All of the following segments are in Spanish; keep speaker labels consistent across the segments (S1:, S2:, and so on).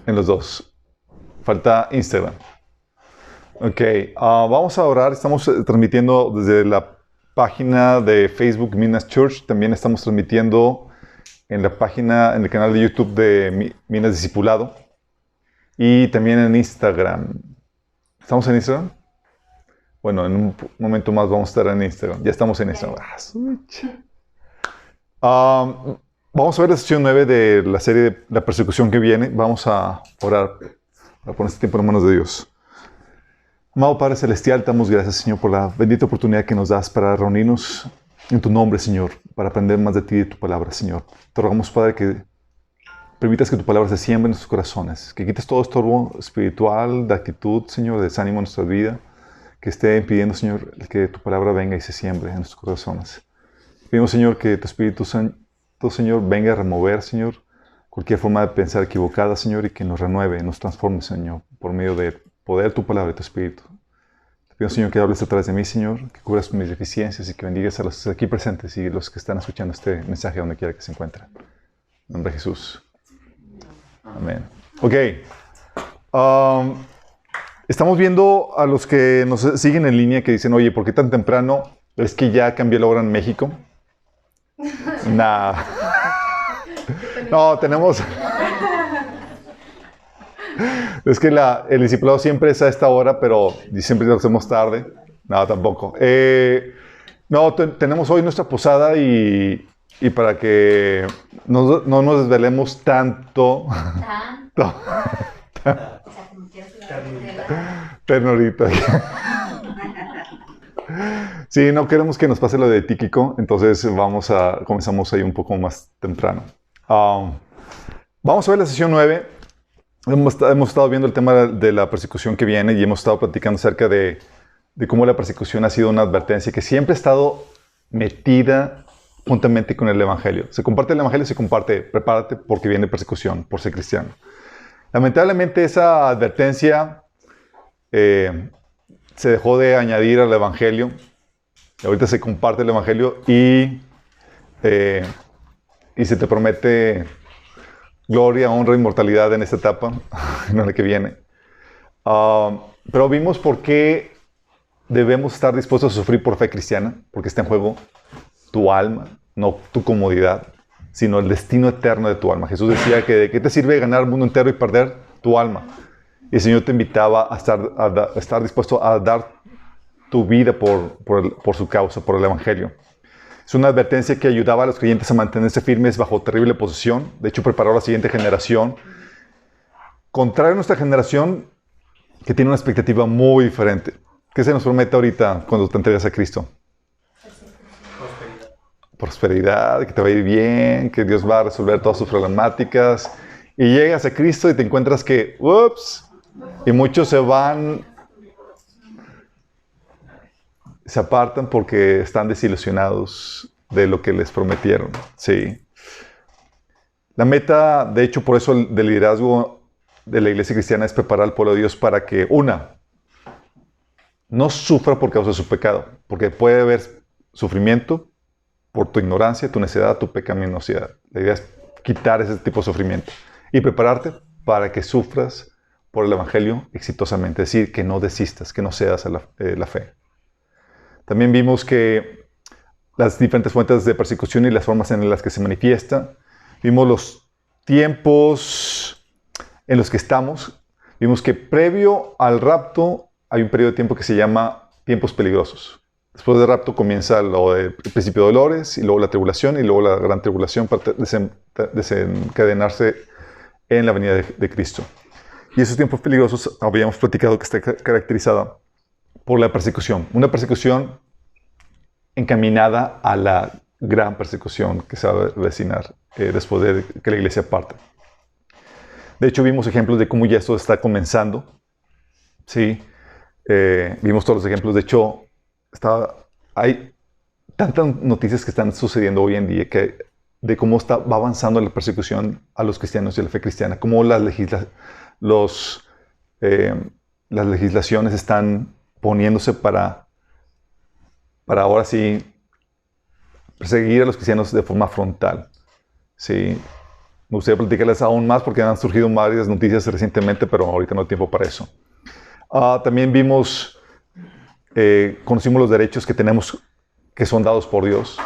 S1: En los dos. Falta Instagram. Ok, vamos a orar. Estamos transmitiendo desde la página de Facebook Minas Church. También estamos transmitiendo en la página, en el canal de YouTube de Minas Discipulado. Y también en Instagram. ¿Estamos en Instagram? Bueno, en un momento más vamos a estar en Instagram. Ya estamos en Instagram. Vamos a ver la sesión 9 de la serie de la persecución que viene. Vamos a orar para poner este tiempo en manos de Dios. Amado Padre Celestial, te damos gracias, Señor, por la bendita oportunidad que nos das para reunirnos en tu nombre, Señor, para aprender más de ti y de tu palabra, Señor. Te rogamos, Padre, que permitas que tu palabra se siembre en nuestros corazones, que quites todo estorbo espiritual, de actitud, Señor, de desánimo en nuestra vida, que esté impidiendo, Señor, que tu palabra venga y se siembre en nuestros corazones. Pedimos, Señor, que tu Espíritu Santo, Señor, venga a remover, Señor, cualquier forma de pensar equivocada, Señor, y que nos renueve, nos transforme, Señor, por medio del poder de tu palabra y tu Espíritu. Te pido, Señor, que hables a través de mí, Señor, que cubras mis deficiencias y que bendigas a los aquí presentes y los que están escuchando este mensaje donde quiera que se encuentren. En nombre de Jesús. Amén. Ok. Estamos viendo a los que nos siguen en línea que dicen, oye, ¿por qué tan temprano? ¿Es que ya cambió la hora en México? Nah. No, tenemos... Es que el discipulado siempre es a esta hora, pero siempre lo hacemos tarde. No, tampoco. No, tenemos hoy nuestra posada y para que no nos desvelemos tanto. Ternurita. Sí, no queremos que nos pase lo de Tíquico, entonces comenzamos ahí un poco más temprano. Vamos a ver la sesión 9. Hemos estado viendo el tema de la persecución que viene y hemos estado platicando acerca de cómo la persecución ha sido una advertencia que siempre ha estado metida juntamente con el Evangelio. Se comparte el Evangelio, se comparte, prepárate porque viene persecución por ser cristiano. Lamentablemente esa advertencia se dejó de añadir al Evangelio. Ahorita se comparte el Evangelio y se te promete gloria, honra, inmortalidad en esta etapa, en la que viene. Pero vimos por qué debemos estar dispuestos a sufrir por fe cristiana, porque está en juego tu alma, no tu comodidad, sino el destino eterno de tu alma. Jesús decía que ¿de qué te sirve ganar el mundo entero y perder tu alma? Y el Señor te invitaba a estar dispuesto a dar tu vida por su causa, por el Evangelio. Es una advertencia que ayudaba a los creyentes a mantenerse firmes bajo terrible oposición. De hecho, preparó a la siguiente generación. Contrario a nuestra generación, que tiene una expectativa muy diferente. ¿Qué se nos promete ahorita cuando te entregas a Cristo? Prosperidad, que te va a ir bien, que Dios va a resolver todas sus problemáticas. Y llegas a Cristo y te encuentras que, ups, y muchos se apartan porque están desilusionados de lo que les prometieron. Sí. La meta, de hecho, por eso del liderazgo de la iglesia cristiana es preparar al pueblo de Dios para que, no sufra por causa de su pecado, porque puede haber sufrimiento por tu ignorancia, tu necedad, tu pecaminosidad. La idea es quitar ese tipo de sufrimiento y prepararte para que sufras por el Evangelio exitosamente, es decir, que no desistas, que no cedas a la fe. También vimos que las diferentes fuentes de persecución y las formas en las que se manifiesta. Vimos los tiempos en los que estamos. Vimos que previo al rapto hay un periodo de tiempo que se llama tiempos peligrosos. Después del rapto comienza el principio de dolores, y luego la tribulación, y luego la gran tribulación para desencadenarse en la venida de Cristo. Y esos tiempos peligrosos habíamos platicado que está caracterizada por la persecución. Una persecución encaminada a la gran persecución que se va a avecinar después de que la iglesia parte. De hecho, vimos ejemplos de cómo ya esto está comenzando. Sí, vimos todos los ejemplos. De hecho, hay tantas noticias que están sucediendo hoy en día de cómo va avanzando la persecución a los cristianos y a la fe cristiana, cómo las legislaciones están poniéndose para ahora sí perseguir a los cristianos de forma frontal. ¿Sí? Me gustaría platicarles aún más porque han surgido varias noticias recientemente, pero ahorita no hay tiempo para eso. También conocimos los derechos que tenemos, que son dados por Dios.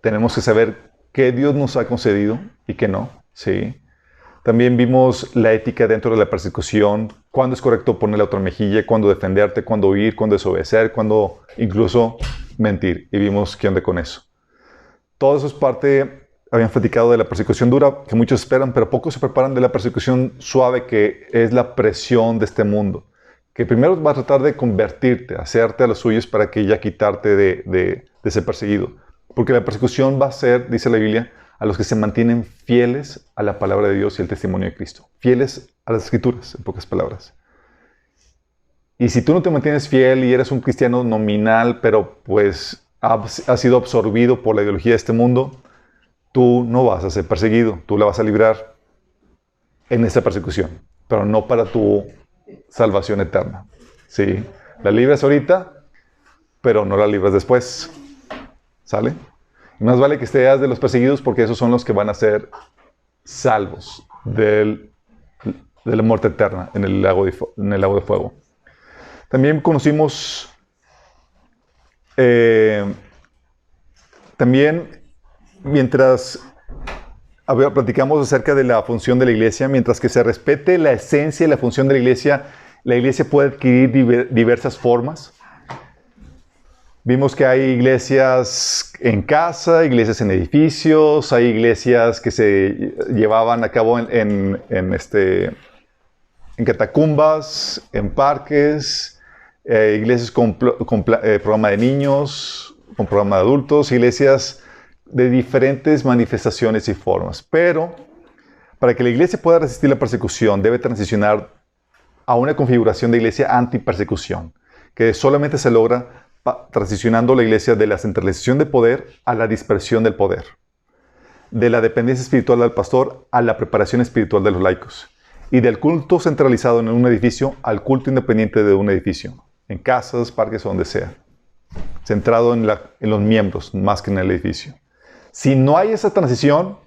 S1: Tenemos que saber qué Dios nos ha concedido y qué no. ¿Sí? También vimos la ética dentro de la persecución, cuándo es correcto poner la otra mejilla, cuándo defenderte, cuándo huir, cuándo desobedecer, cuándo incluso mentir. Y vimos qué onda con eso. Todo eso es parte, habían platicado de la persecución dura, que muchos esperan, pero pocos se preparan de la persecución suave, que es la presión de este mundo. Que primero va a tratar de convertirte, hacerte a los suyos para que ya quitarte de ser perseguido. Porque la persecución va a ser, dice la Biblia, a los que se mantienen fieles a la palabra de Dios y al testimonio de Cristo. Fieles a las Escrituras, en pocas palabras. Y si tú no te mantienes fiel y eres un cristiano nominal, pero pues has sido absorbido por la ideología de este mundo, tú no vas a ser perseguido. Tú la vas a librar en esta persecución, pero no para tu salvación eterna. ¿Sí? La libras ahorita, pero no la libras después. ¿Sale? Y más vale que estés de los perseguidos porque esos son los que van a ser salvos de la muerte eterna en el lago de fuego. También conocimos, mientras platicamos acerca de la función de la iglesia, mientras que se respete la esencia y la función de la iglesia puede adquirir diversas formas. Vimos que hay iglesias en casa, iglesias en edificios, hay iglesias que se llevaban a cabo en catacumbas, en parques, iglesias con programa de niños, con programa de adultos, iglesias de diferentes manifestaciones y formas. Pero para que la iglesia pueda resistir la persecución, debe transicionar a una configuración de iglesia anti-persecución, que solamente se logra transicionando la iglesia de la centralización de poder a la dispersión del poder, de la dependencia espiritual del pastor a la preparación espiritual de los laicos, y del culto centralizado en un edificio al culto independiente de un edificio, en casas, parques o donde sea, centrado en los miembros más que en el edificio. Si no hay esa transición,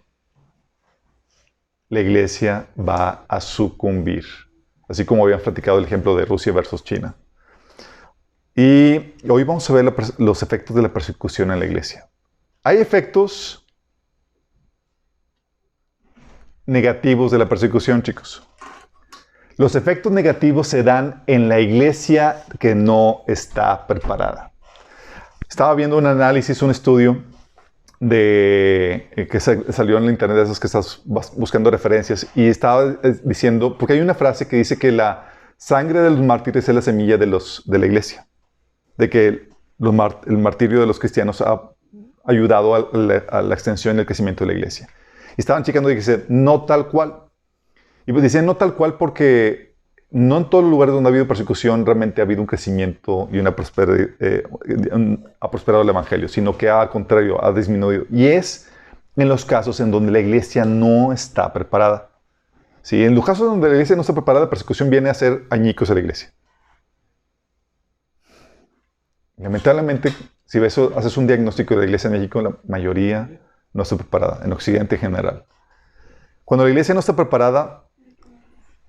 S1: la iglesia va a sucumbir, así como habían platicado el ejemplo de Rusia versus China. Y hoy vamos a ver los efectos de la persecución en la iglesia. Hay efectos negativos de la persecución, chicos. Los efectos negativos se dan en la iglesia que no está preparada. Estaba viendo un análisis, un estudio que salió en la internet, de esos que estás buscando referencias, y estaba diciendo, porque hay una frase que dice que la sangre de los mártires es la semilla de la iglesia. De que el martirio de los cristianos ha ayudado a la extensión y el crecimiento de la iglesia. Y estaban checando y dicen, no tal cual. Y pues dicen, no tal cual porque no en todos los lugares donde ha habido persecución realmente ha habido un crecimiento y ha prosperado el evangelio, sino que al contrario, ha disminuido. Y es en los casos en donde la iglesia no está preparada. ¿Sí? En los casos donde la iglesia no está preparada, la persecución viene a ser añicos a la iglesia. Lamentablemente, si haces un diagnóstico de la iglesia en México, la mayoría no está preparada, en Occidente en general. Cuando la iglesia no está preparada,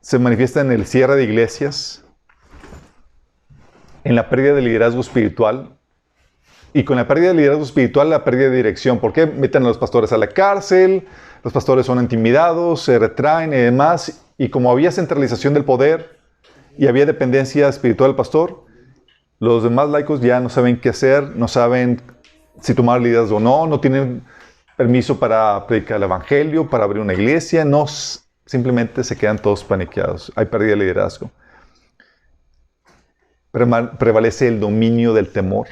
S1: se manifiesta en el cierre de iglesias, en la pérdida de liderazgo espiritual, y con la pérdida de liderazgo espiritual, la pérdida de dirección. ¿Por qué meten a los pastores a la cárcel? Los pastores son intimidados, se retraen y demás, y como había centralización del poder y había dependencia espiritual del pastor, los demás laicos ya no saben qué hacer, no saben si tomar liderazgo o no, no tienen permiso para predicar el evangelio, para abrir una iglesia, simplemente se quedan todos paniqueados. Hay pérdida de liderazgo. Prevalece el dominio del temor.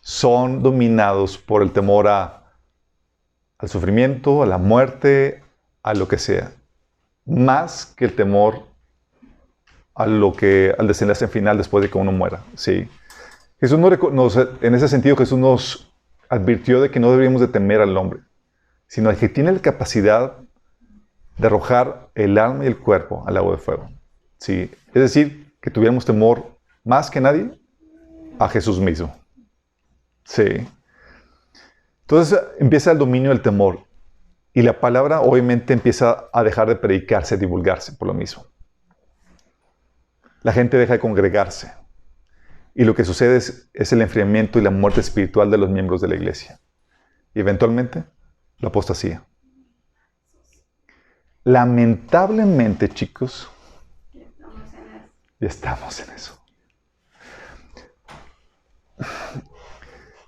S1: Son dominados por el temor al sufrimiento, a la muerte, a lo que sea. Más que el temor al desenlace final después de que uno muera. ¿Sí? Jesús en ese sentido, Jesús nos advirtió de que no deberíamos de temer al hombre, sino al que tiene la capacidad de arrojar el alma y el cuerpo al lago de fuego. ¿Sí? Es decir, que tuviéramos temor más que nadie a Jesús mismo. ¿Sí? Entonces empieza el dominio del temor. Y la palabra obviamente empieza a dejar de predicarse, divulgarse por lo mismo. La gente deja de congregarse. Y lo que sucede es el enfriamiento y la muerte espiritual de los miembros de la iglesia. Y eventualmente, la apostasía. Lamentablemente, chicos, ya estamos en eso.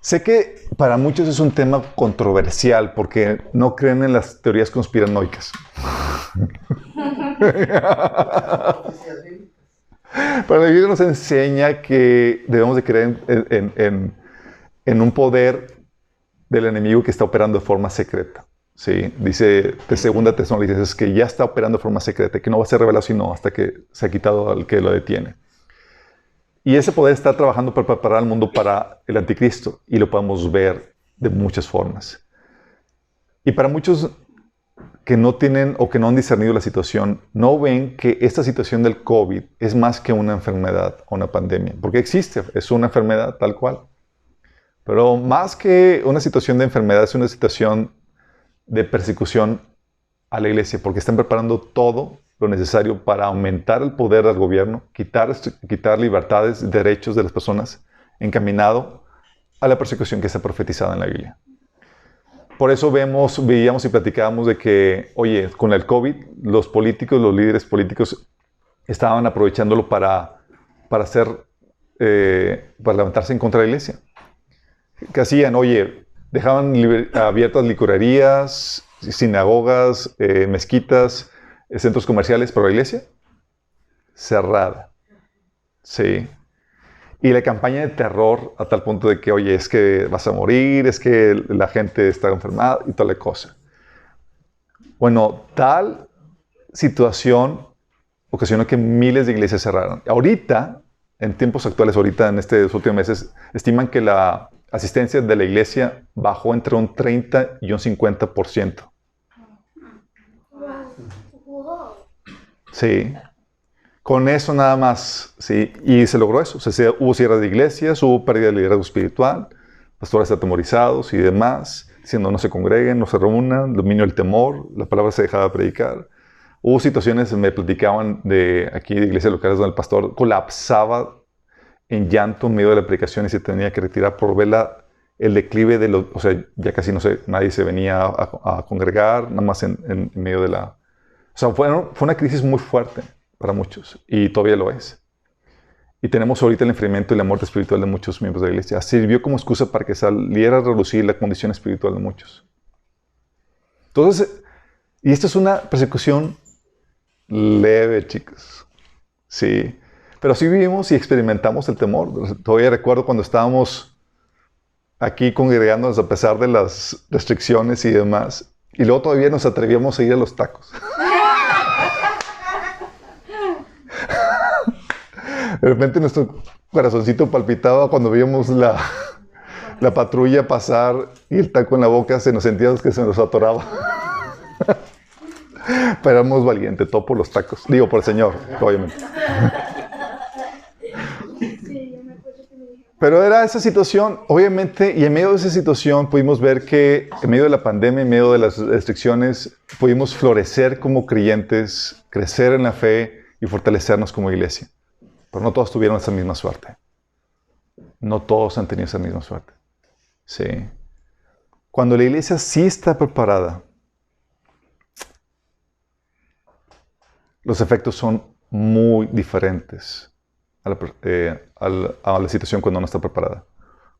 S1: Sé que para muchos es un tema controversial porque no creen en las teorías conspiranoicas. Pero la Biblia nos enseña que debemos de creer en un poder del enemigo que está operando de forma secreta. ¿Sí? Dice de Segunda Tesalonicenses que ya está operando de forma secreta, que no va a ser revelado sino hasta que se ha quitado al que lo detiene. Y ese poder está trabajando para preparar al mundo para el anticristo. Y lo podemos ver de muchas formas. Y para muchos que no tienen o que no han discernido la situación, no ven que esta situación del COVID es más que una enfermedad o una pandemia. Porque existe, es una enfermedad tal cual. Pero más que una situación de enfermedad, es una situación de persecución a la iglesia. Porque están preparando todo lo necesario para aumentar el poder del gobierno, quitar libertades, derechos de las personas, encaminado a la persecución que está profetizada en la Biblia. Por eso veíamos y platicábamos de que, oye, con el COVID, los políticos, los líderes políticos estaban aprovechándolo para levantarse en contra de la iglesia. ¿Qué hacían? Oye, dejaban abiertas licorerías, sinagogas, mezquitas, centros comerciales, pero la iglesia cerrada. Sí. Y la campaña de terror a tal punto de que, oye, es que vas a morir, es que la gente está enfermada y toda la cosa. Bueno, tal situación ocasionó que miles de iglesias cerraron. Ahorita, en tiempos actuales, ahorita en estos últimos meses, estiman que la asistencia de la iglesia bajó entre un 30 y un 50%. Sí. Con eso nada más, ¿sí? Y se logró eso. Hubo cierre de iglesias, hubo pérdida de liderazgo espiritual, pastores atemorizados y demás, diciendo no se congreguen, no se reúnan, dominio del temor, la palabra se dejaba de predicar. Hubo situaciones, me platicaban de aquí de iglesias locales donde el pastor colapsaba en llanto en medio de la predicación y se tenía que retirar por ver el declive de los... O sea, ya casi no sé, nadie se venía a congregar, nada más en medio de la... O sea, fue una crisis muy fuerte para muchos, y todavía lo es. Y tenemos ahorita el enfriamiento y la muerte espiritual de muchos miembros de la iglesia. Sirvió como excusa para que saliera a reducir la condición espiritual de muchos. Entonces, y esta es una persecución leve, chicos. Sí. Pero sí vivimos y experimentamos el temor. Todavía recuerdo cuando estábamos aquí congregándonos a pesar de las restricciones y demás. Y luego todavía nos atrevíamos a ir a los tacos. De repente nuestro corazoncito palpitaba cuando veíamos la patrulla pasar y el taco en la boca, nos sentíamos que se nos atoraba. Pero éramos valientes, todo por los tacos. Digo, por el Señor, obviamente. Pero era esa situación, obviamente, y en medio de esa situación pudimos ver que en medio de la pandemia, en medio de las restricciones, pudimos florecer como creyentes, crecer en la fe y fortalecernos como iglesia. Pero no todos tuvieron esa misma suerte. No todos han tenido esa misma suerte. Sí. Cuando la iglesia sí está preparada, los efectos son muy diferentes a la situación cuando no está preparada.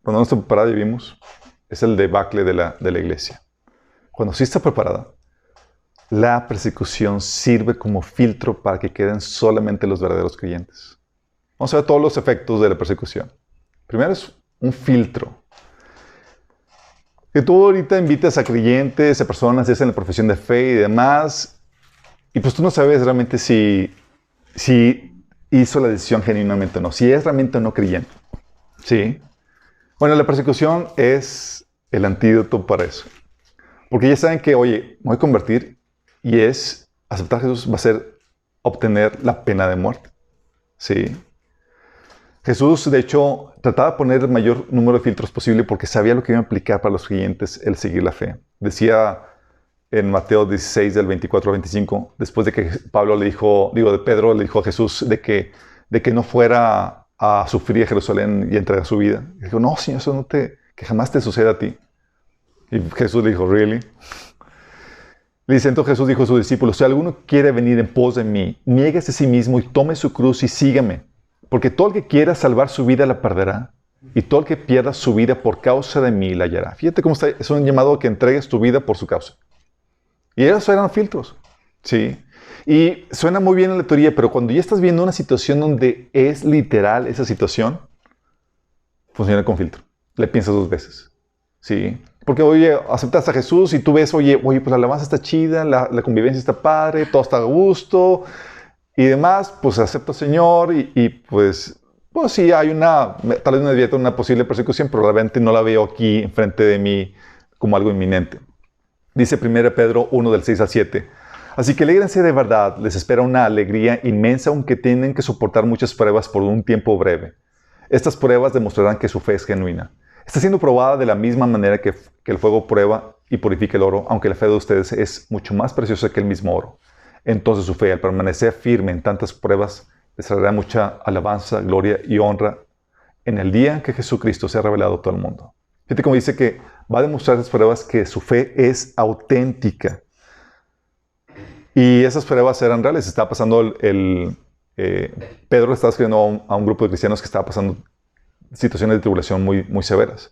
S1: Cuando no está preparada, ya vimos, es el debacle de la iglesia. Cuando sí está preparada, la persecución sirve como filtro para que queden solamente los verdaderos creyentes. Vamos a ver todos los efectos de la persecución. Primero es un filtro. Que tú ahorita invitas a creyentes, a personas en la profesión de fe y demás, y pues tú no sabes realmente si hizo la decisión genuinamente o no, si es realmente o no creyente. ¿Sí? Bueno, la persecución es el antídoto para eso. Porque ya saben que, oye, me voy a convertir y aceptar a Jesús va a ser obtener la pena de muerte. ¿Sí? Jesús, de hecho, trataba de poner el mayor número de filtros posible porque sabía lo que iba a implicar para los creyentes el seguir la fe. Decía en Mateo 16, del 24 al 25, después de que Pedro le dijo a Jesús de que no fuera a sufrir a Jerusalén y entregar su vida. Y dijo, no, Señor, que jamás te suceda a ti. Y Jesús le dijo, ¿really? Le dice, entonces Jesús dijo a sus discípulos, si alguno quiere venir en pos de mí, niéguese a sí mismo y tome su cruz y sígame. Porque todo el que quiera salvar su vida la perderá, y todo el que pierda su vida por causa de mí la hallará. Fíjate cómo está, es un llamado a que entregues tu vida por su causa. Y esos eran filtros, ¿sí? Y suena muy bien en la teoría, pero cuando ya estás viendo una situación donde es literal esa situación, funciona con filtro. Le piensas dos veces, ¿sí? Porque, oye, aceptas a Jesús y tú ves, oye, pues la alabanza está chida, la convivencia está padre, todo está a gusto y demás, pues acepto al Señor y pues sí hay tal vez me advierte una posible persecución, pero realmente no la veo aquí enfrente de mí como algo inminente. Dice 1 Pedro 1, del 6 al 7. Así que alégrense de verdad, les espera una alegría inmensa, aunque tienen que soportar muchas pruebas por un tiempo breve. Estas pruebas demostrarán que su fe es genuina. Está siendo probada de la misma manera que el fuego prueba y purifica el oro, aunque la fe de ustedes es mucho más preciosa que el mismo oro. Entonces su fe, al permanecer firme en tantas pruebas, les traerá mucha alabanza, gloria y honra en el día que Jesucristo sea revelado a todo el mundo. Fíjate cómo dice que va a demostrar esas pruebas que su fe es auténtica. Y esas pruebas eran reales. Estaba pasando Pedro estaba escribiendo a un grupo de cristianos que estaba pasando situaciones de tribulación muy, muy severas.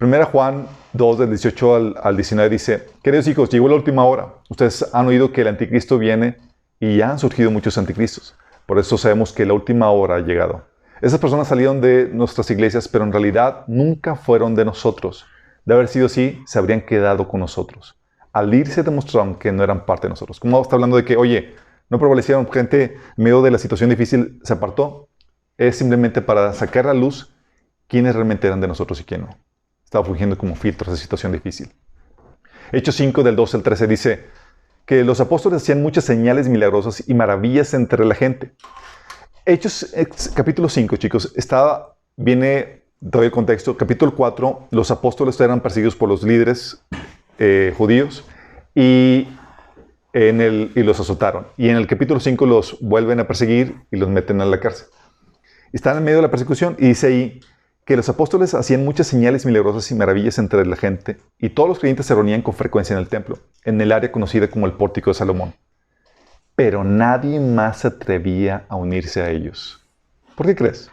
S1: 1 Juan 2, del 18 al 19 dice, queridos hijos, llegó la última hora. Ustedes han oído que el anticristo viene y ya han surgido muchos anticristos. Por eso sabemos que la última hora ha llegado. Esas personas salieron de nuestras iglesias, pero en realidad nunca fueron de nosotros. De haber sido así, se habrían quedado con nosotros. Al irse demostraron que no eran parte de nosotros. Como está hablando de que, oye, no prevalecieron, gente en medio de la situación difícil se apartó. Es simplemente para sacar a la luz quiénes realmente eran de nosotros y quién no. Estaba fungiendo como filtros de situación difícil. Hechos 5, del 12 al 13 dice que los apóstoles hacían muchas señales milagrosas y maravillas entre la gente. Hechos capítulo 5, chicos, viene todavía el contexto. Capítulo 4, los apóstoles eran perseguidos por los líderes judíos y los azotaron. Y en el capítulo 5 los vuelven a perseguir y los meten a la cárcel. Están en medio de la persecución y dice ahí que los apóstoles hacían muchas señales milagrosas y maravillas entre la gente y todos los creyentes se reunían con frecuencia en el templo, en el área conocida como el Pórtico de Salomón. Pero nadie más se atrevía a unirse a ellos. ¿Por qué crees?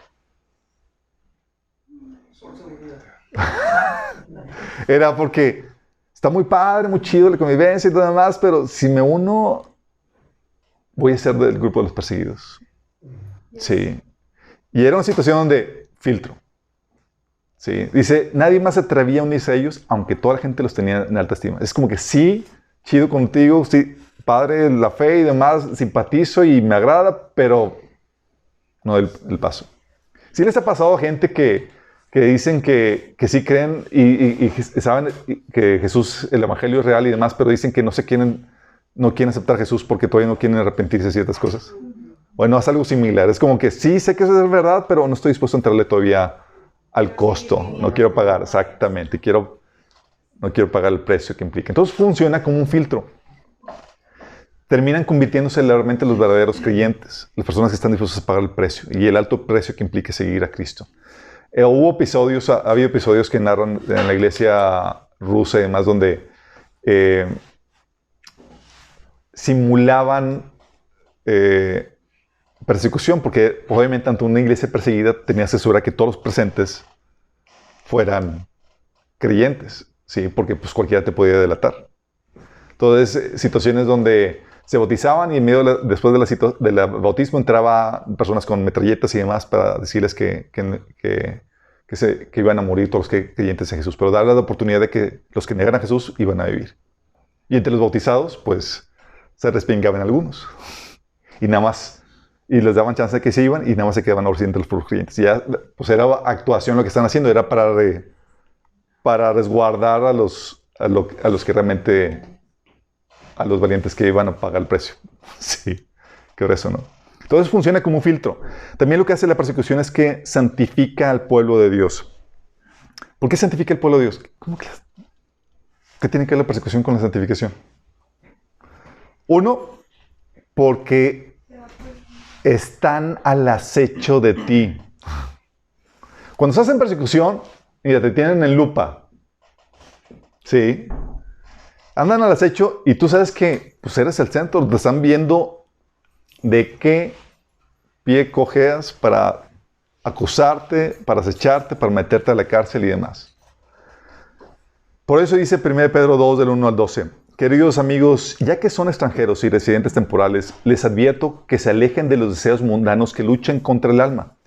S1: Era porque está muy padre, muy chido la convivencia y todo demás, pero si me uno, voy a ser del grupo de los perseguidos. Sí. Y era una situación donde filtro. Sí. Dice, nadie más se atrevía a unirse a ellos, aunque toda la gente los tenía en alta estima. Es como que sí, chido contigo, sí, padre, la fe y demás, simpatizo y me agrada, pero no el paso. Sí les ha pasado a gente que dicen que sí creen y saben que Jesús, el Evangelio es real y demás, pero dicen que no quieren aceptar a Jesús porque todavía no quieren arrepentirse de ciertas cosas. Bueno, es algo similar. Es como que sí sé que eso es verdad, pero no estoy dispuesto a entrarle todavía al costo. No quiero pagar, exactamente. No quiero pagar el precio que implica. Entonces funciona como un filtro. Terminan convirtiéndose realmente en los verdaderos creyentes, las personas que están dispuestas a pagar el precio y el alto precio que implica seguir a Cristo. Ha habido episodios que narran en la iglesia rusa y demás donde simulaban persecución, porque obviamente ante una iglesia perseguida tenía que asegurar que todos los presentes fueran creyentes, ¿sí? Porque pues cualquiera te podía delatar. Entonces, situaciones donde se bautizaban y después del bautismo entraban personas con metralletas y demás para decirles que iban a morir todos los creyentes en Jesús, pero darles la oportunidad de que los que negaran a Jesús iban a vivir. Y entre los bautizados, pues, se respingaban algunos. Y les daban chance de que se iban y nada más se quedaban ahora entre los puros creyentes. Y ya, pues era actuación lo que están haciendo, era para resguardar a los que realmente, a los valientes que iban a pagar el precio. Sí, qué grueso, ¿no? Entonces funciona como un filtro. También lo que hace la persecución es que santifica al pueblo de Dios. ¿Por qué santifica al pueblo de Dios? ¿Cómo que ¿Qué tiene que ver la persecución con la santificación? Uno, porque están al acecho de ti. Cuando estás en persecución, mira, te tienen en lupa. Sí. Andan al acecho y tú sabes que pues eres el centro. Te están viendo de qué pie cojeas para acusarte, para acecharte, para meterte a la cárcel y demás. Por eso dice 1 Pedro 2, del 1 al 12. Queridos amigos, ya que son extranjeros y residentes temporales, les advierto que se alejen de los deseos mundanos que luchan contra el alma.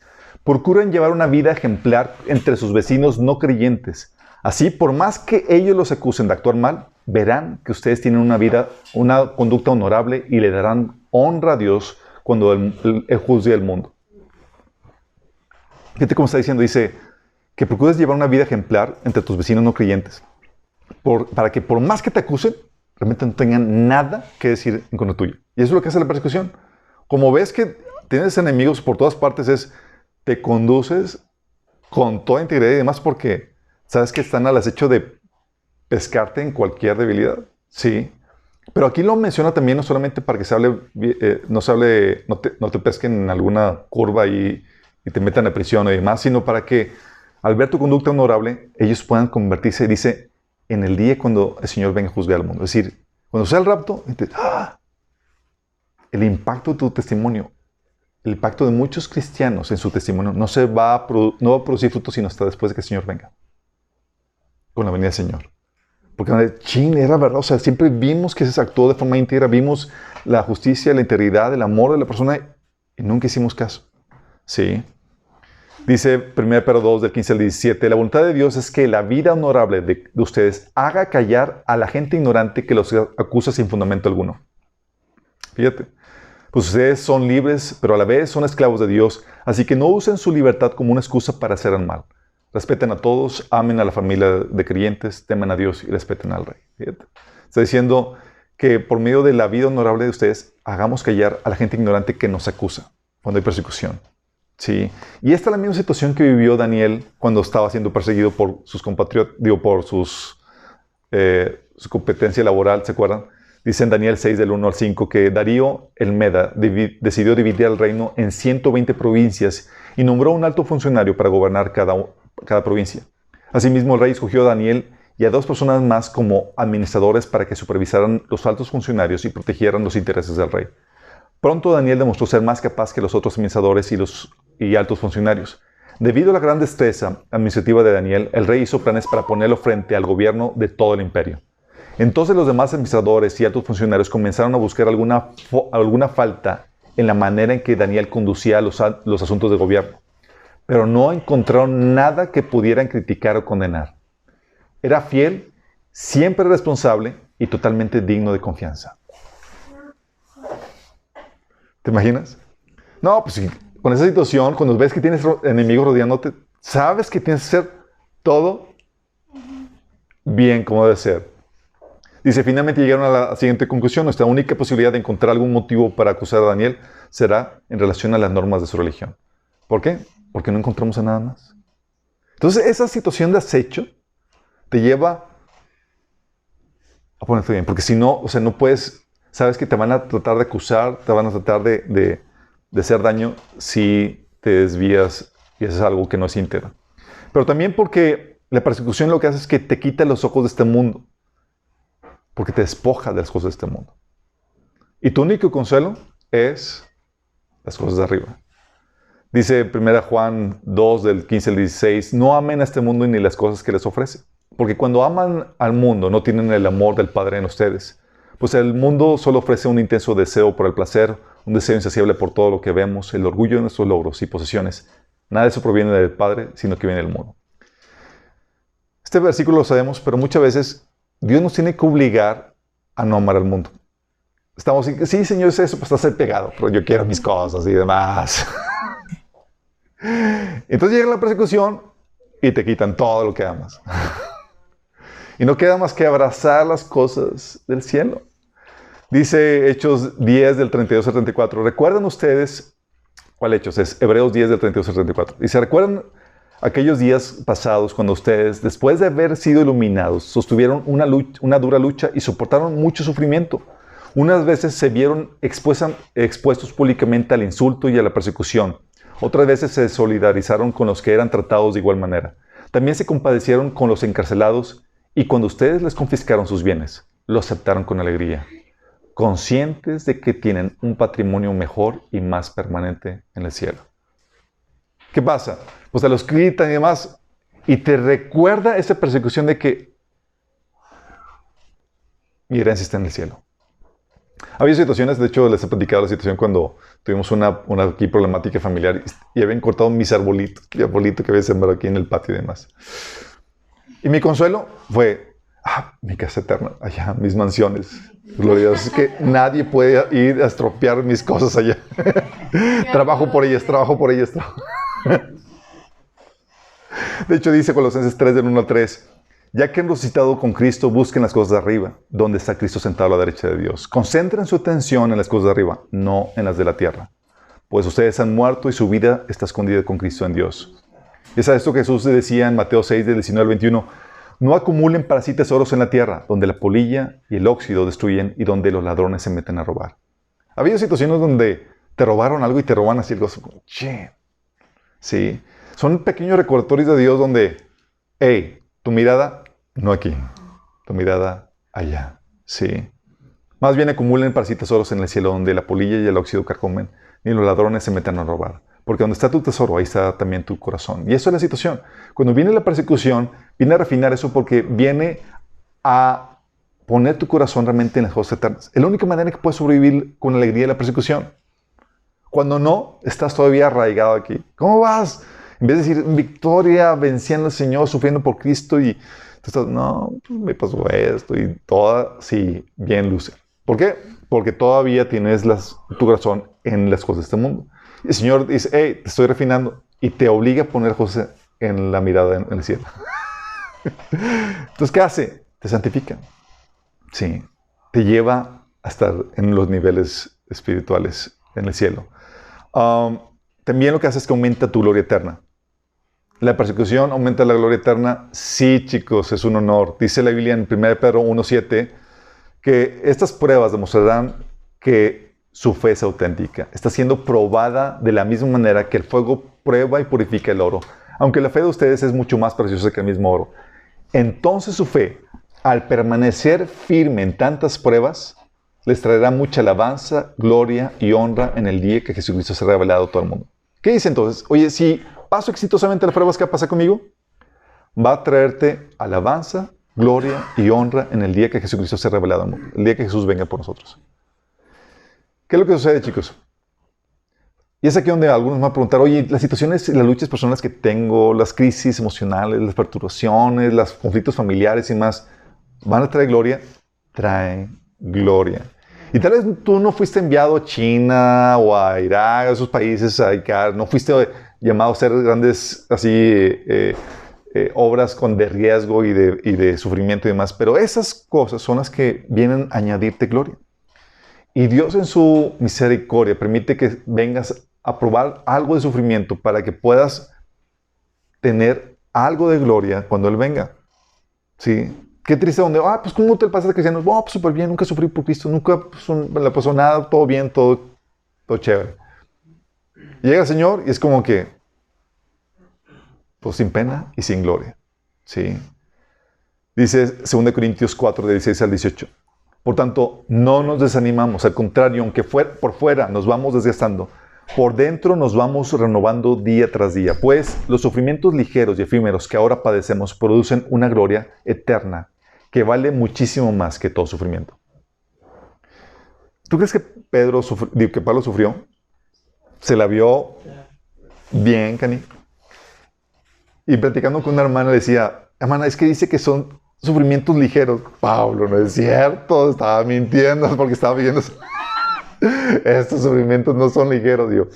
S1: Procuren llevar una vida ejemplar entre sus vecinos no creyentes. Así, por más que ellos los acusen de actuar mal, verán que ustedes tienen una conducta honorable y le darán honra a Dios cuando Él juzgue el mundo. Fíjate cómo está diciendo, dice que procures llevar una vida ejemplar entre tus vecinos no creyentes, para que por más que te acusen, realmente no tengan nada que decir en contra tuyo. Y eso es lo que hace la persecución. Como ves que tienes enemigos por todas partes, te conduces con toda integridad y demás porque sabes que están al acecho de pescarte en cualquier debilidad. Sí. Pero aquí lo menciona también no solamente para que no te pesquen en alguna curva y te metan a prisión y demás, sino para que al ver tu conducta honorable, ellos puedan convertirse, dice, en el día cuando el Señor venga a juzgar al mundo. Es decir, cuando sea el rapto, el impacto de tu testimonio, el impacto de muchos cristianos en su testimonio no va a producir frutos sino hasta después de que el Señor venga. Con la venida del Señor. Porque era verdad, o sea, siempre vimos que se actuó de forma íntegra, vimos la justicia, la integridad, el amor de la persona y nunca hicimos caso. Sí. Dice 1 Pedro 2, del 15 al 17, la voluntad de Dios es que la vida honorable de ustedes haga callar a la gente ignorante que los acusa sin fundamento alguno. Fíjate, pues ustedes son libres, pero a la vez son esclavos de Dios, así que no usen su libertad como una excusa para hacer el mal. Respeten a todos, amen a la familia de creyentes, temen a Dios y respeten al Rey. Fíjate. Está diciendo que por medio de la vida honorable de ustedes, hagamos callar a la gente ignorante que nos acusa cuando hay persecución. Sí. Y esta es la misma situación que vivió Daniel cuando estaba siendo perseguido por sus compatriotas, por su competencia laboral, ¿se acuerdan? Dice en Daniel 6, del 1 al 5, que Darío el Meda decidió dividir el reino en 120 provincias y nombró un alto funcionario para gobernar cada provincia. Asimismo, el rey escogió a Daniel y a 2 personas más como administradores para que supervisaran los altos funcionarios y protegieran los intereses del rey. Pronto Daniel demostró ser más capaz que los otros administradores y altos funcionarios. Debido a la gran destreza administrativa de Daniel, el rey hizo planes para ponerlo frente al gobierno de todo el imperio. Entonces los demás administradores y altos funcionarios comenzaron a buscar alguna falta en la manera en que Daniel conducía los asuntos de gobierno, pero no encontraron nada que pudieran criticar o condenar. Era fiel, siempre responsable y totalmente digno de confianza. ¿Te imaginas? No, pues con esa situación, cuando ves que tienes enemigos rodeándote, sabes que tienes que hacer todo bien como debe ser. Dice, finalmente llegaron a la siguiente conclusión. Nuestra única posibilidad de encontrar algún motivo para acusar a Daniel será en relación a las normas de su religión. ¿Por qué? Porque no encontramos a nada más. Entonces, esa situación de acecho te lleva a ponerte bien. Porque si no, o sea, no puedes... Sabes que te van a tratar de acusar, te van a tratar de hacer daño si te desvías y haces algo que no es íntegro. Pero también porque la persecución lo que hace es que te quita los ojos de este mundo. Porque te despoja de las cosas de este mundo. Y tu único consuelo es las cosas de arriba. Dice 1 Juan 2, del 15 al 16, no amen a este mundo ni las cosas que les ofrece. Porque cuando aman al mundo no tienen el amor del Padre en ustedes. Pues el mundo solo ofrece un intenso deseo por el placer, un deseo insaciable por todo lo que vemos, el orgullo de nuestros logros y posesiones. Nada de eso proviene del Padre, sino que viene del mundo. Este versículo lo sabemos, pero muchas veces Dios nos tiene que obligar a no amar al mundo. Estamos así, sí, Señor, es eso, pues estás ahí pegado, pero yo quiero mis cosas y demás. Entonces llega la persecución y te quitan todo lo que amas. Y no queda más que abrazar las cosas del cielo. Dice Hechos 10, del 32 al 34. ¿Recuerdan ustedes? ¿Cuál Hechos? Es Hebreos 10, del 32 al 34. Dice, ¿recuerdan aquellos días pasados cuando ustedes, después de haber sido iluminados, sostuvieron una dura lucha y soportaron mucho sufrimiento. Unas veces se vieron expuestos públicamente al insulto y a la persecución. Otras veces se solidarizaron con los que eran tratados de igual manera. También se compadecieron con los encarcelados y cuando ustedes les confiscaron sus bienes, lo aceptaron con alegría, conscientes de que tienen un patrimonio mejor y más permanente en el cielo. ¿Qué pasa? Pues te los gritan y demás, y te recuerda esa persecución de que mi herencia está en el cielo. Había situaciones, de hecho les he platicado la situación cuando tuvimos una aquí problemática familiar y habían cortado mis arbolitos, mi arbolito que había sembrado aquí en el patio y demás. Y mi consuelo fue, mi casa eterna, allá, mis mansiones. Gloria a Dios, es que nadie puede ir a estropear mis cosas allá. Trabajo por ellas. De hecho dice Colosenses 3, del 1 al 3, ya que han resucitado con Cristo, busquen las cosas de arriba, donde está Cristo sentado a la derecha de Dios. Concentren su atención en las cosas de arriba, no en las de la tierra. Pues ustedes han muerto y su vida está escondida con Cristo en Dios. Y es a esto que Jesús decía en Mateo 6, del 19 al 21, no acumulen para sí tesoros en la tierra, donde la polilla y el óxido destruyen y donde los ladrones se meten a robar. Ha habido situaciones donde te robaron algo y te roban así algo como, che. Sí. Son pequeños recordatorios de Dios donde, hey, tu mirada no aquí, tu mirada allá. Sí. Más bien acumulen para sí tesoros en el cielo donde la polilla y el óxido carcomen ni los ladrones se meten a robar. Porque donde está tu tesoro, ahí está también tu corazón. Y eso es la situación. Cuando viene la persecución, viene a refinar eso porque viene a poner tu corazón realmente en las cosas eternas. Es la única manera que puedes sobrevivir con alegría la persecución. Cuando no, estás todavía arraigado aquí. ¿Cómo vas? En vez de decir, victoria, venciendo al Señor, sufriendo por Cristo y tú estás, no, pues me pasó esto y toda, sí, bien luce. ¿Por qué? Porque todavía tienes tu corazón en las cosas de este mundo. Y el Señor dice, hey, te estoy refinando y te obliga a poner cosas en la mirada en el cielo. Entonces, ¿qué hace? Te santifica. Sí, te lleva a estar en los niveles espirituales en el cielo. También lo que hace es que aumenta tu gloria eterna. La persecución aumenta la gloria eterna. Sí, chicos, es un honor. Dice la Biblia en 1 Pedro 1:7 que estas pruebas demostrarán que su fe es auténtica. Está siendo probada de la misma manera que el fuego prueba y purifica el oro. Aunque la fe de ustedes es mucho más preciosa que el mismo oro. Entonces su fe, al permanecer firme en tantas pruebas, les traerá mucha alabanza, gloria y honra en el día que Jesucristo se ha revelado a todo el mundo. ¿Qué dice entonces? Oye, si paso exitosamente las pruebas que pasa conmigo, va a traerte alabanza, gloria y honra en el día que Jesucristo se ha revelado al mundo. El día que Jesús venga por nosotros. ¿Qué es lo que sucede, chicos? Y es aquí donde algunos me van a preguntar, oye, las situaciones y las luchas personales que tengo, las crisis emocionales, las perturbaciones, los conflictos familiares y más, ¿van a traer gloria? Traen gloria. Y tal vez tú no fuiste enviado a China o a Irak, a esos países, no fuiste llamado a hacer grandes así obras de riesgo y de sufrimiento y demás, pero esas cosas son las que vienen a añadirte gloria. Y Dios en su misericordia permite que vengas a probar algo de sufrimiento para que puedas tener algo de gloria cuando Él venga. ¿Sí? Qué triste donde, pues ¿cómo te pasa cristiano? Pues súper bien, nunca sufrí por Cristo, nunca le pasó nada, todo bien, todo chévere. Y llega el Señor y es como que, pues sin pena y sin gloria. ¿Sí? Dice 2 Corintios 4, de 16 al 18. Por tanto, no nos desanimamos, al contrario, aunque por fuera nos vamos desgastando, por dentro nos vamos renovando día tras día, pues los sufrimientos ligeros y efímeros que ahora padecemos producen una gloria eterna que vale muchísimo más que todo sufrimiento. ¿Tú crees que Pablo sufrió? Se la vio bien, Cani. Y platicando con una hermana le decía, hermana, es que dice que son sufrimientos ligeros. Pablo, no es cierto, estaba mintiendo porque estaba viendo eso. Estos sufrimientos no son ligeros, Dios.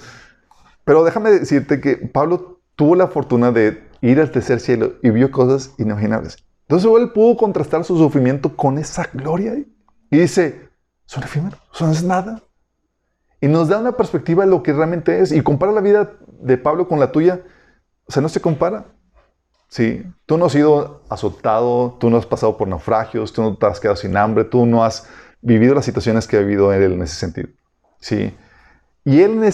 S1: Pero déjame decirte que Pablo tuvo la fortuna de ir al tercer cielo y vio cosas inimaginables. Entonces él pudo contrastar su sufrimiento con esa gloria. Y dice, son efímeros, son nada. Y nos da una perspectiva de lo que realmente es. Y compara la vida de Pablo con la tuya. O sea, no se compara. ¿sí? Tú no has sido azotado, tú no has pasado por naufragios, tú no te has quedado sin hambre, tú no has vivido las situaciones que ha vivido él en ese sentido, ¿sí? Y él en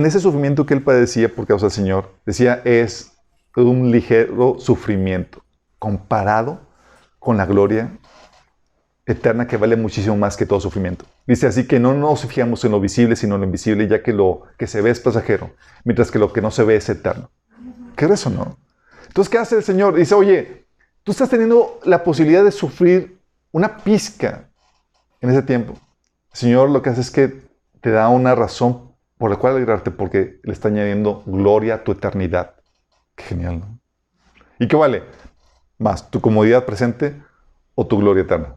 S1: ese sufrimiento que él padecía por causa del Señor, decía, es un ligero sufrimiento comparado con la gloria eterna que vale muchísimo más que todo sufrimiento. Dice así que no nos fijamos en lo visible, sino en lo invisible, ya que lo que se ve es pasajero, mientras que lo que no se ve es eterno. ¿Qué es eso, no? Entonces, ¿qué hace el Señor? Dice, oye, tú estás teniendo la posibilidad de sufrir una pizca en ese tiempo. El Señor lo que hace es que te da una razón por la cual alegrarte, porque le está añadiendo gloria a tu eternidad. Qué genial, ¿no? ¿Y qué vale? Más, tu comodidad presente o tu gloria eterna.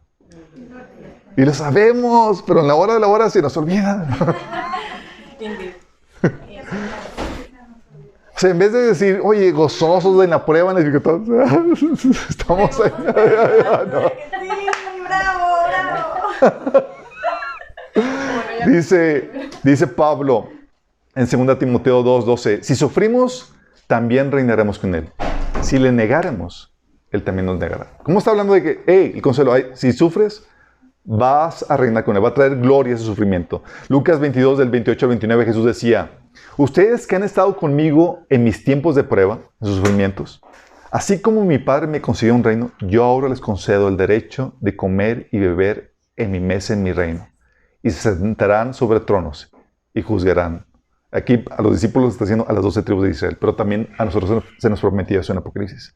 S1: Y lo sabemos, pero en la hora de la hora se nos olvida. O sea, en vez de decir, oye, gozosos de la prueba, estamos ahí. No.
S2: Sí, bravo.
S1: Dice Pablo en 2 Timoteo 2:12, si sufrimos, también reinaremos con él. Si le negáremos, él también nos negará. ¿Cómo está hablando de que, el consuelo, si sufres, vas a reinar con él, va a traer gloria a ese sufrimiento? Lucas 22, del 28 al 29, Jesús decía, ustedes que han estado conmigo en mis tiempos de prueba, en sus sufrimientos, así como mi Padre me concedió un reino, yo ahora les concedo el derecho de comer y beber en mi mesa, en mi reino. Y se sentarán sobre tronos y juzgarán. Aquí a los discípulos está diciendo a las 12 tribus de Israel, pero también a nosotros se nos prometía eso en Apocalipsis.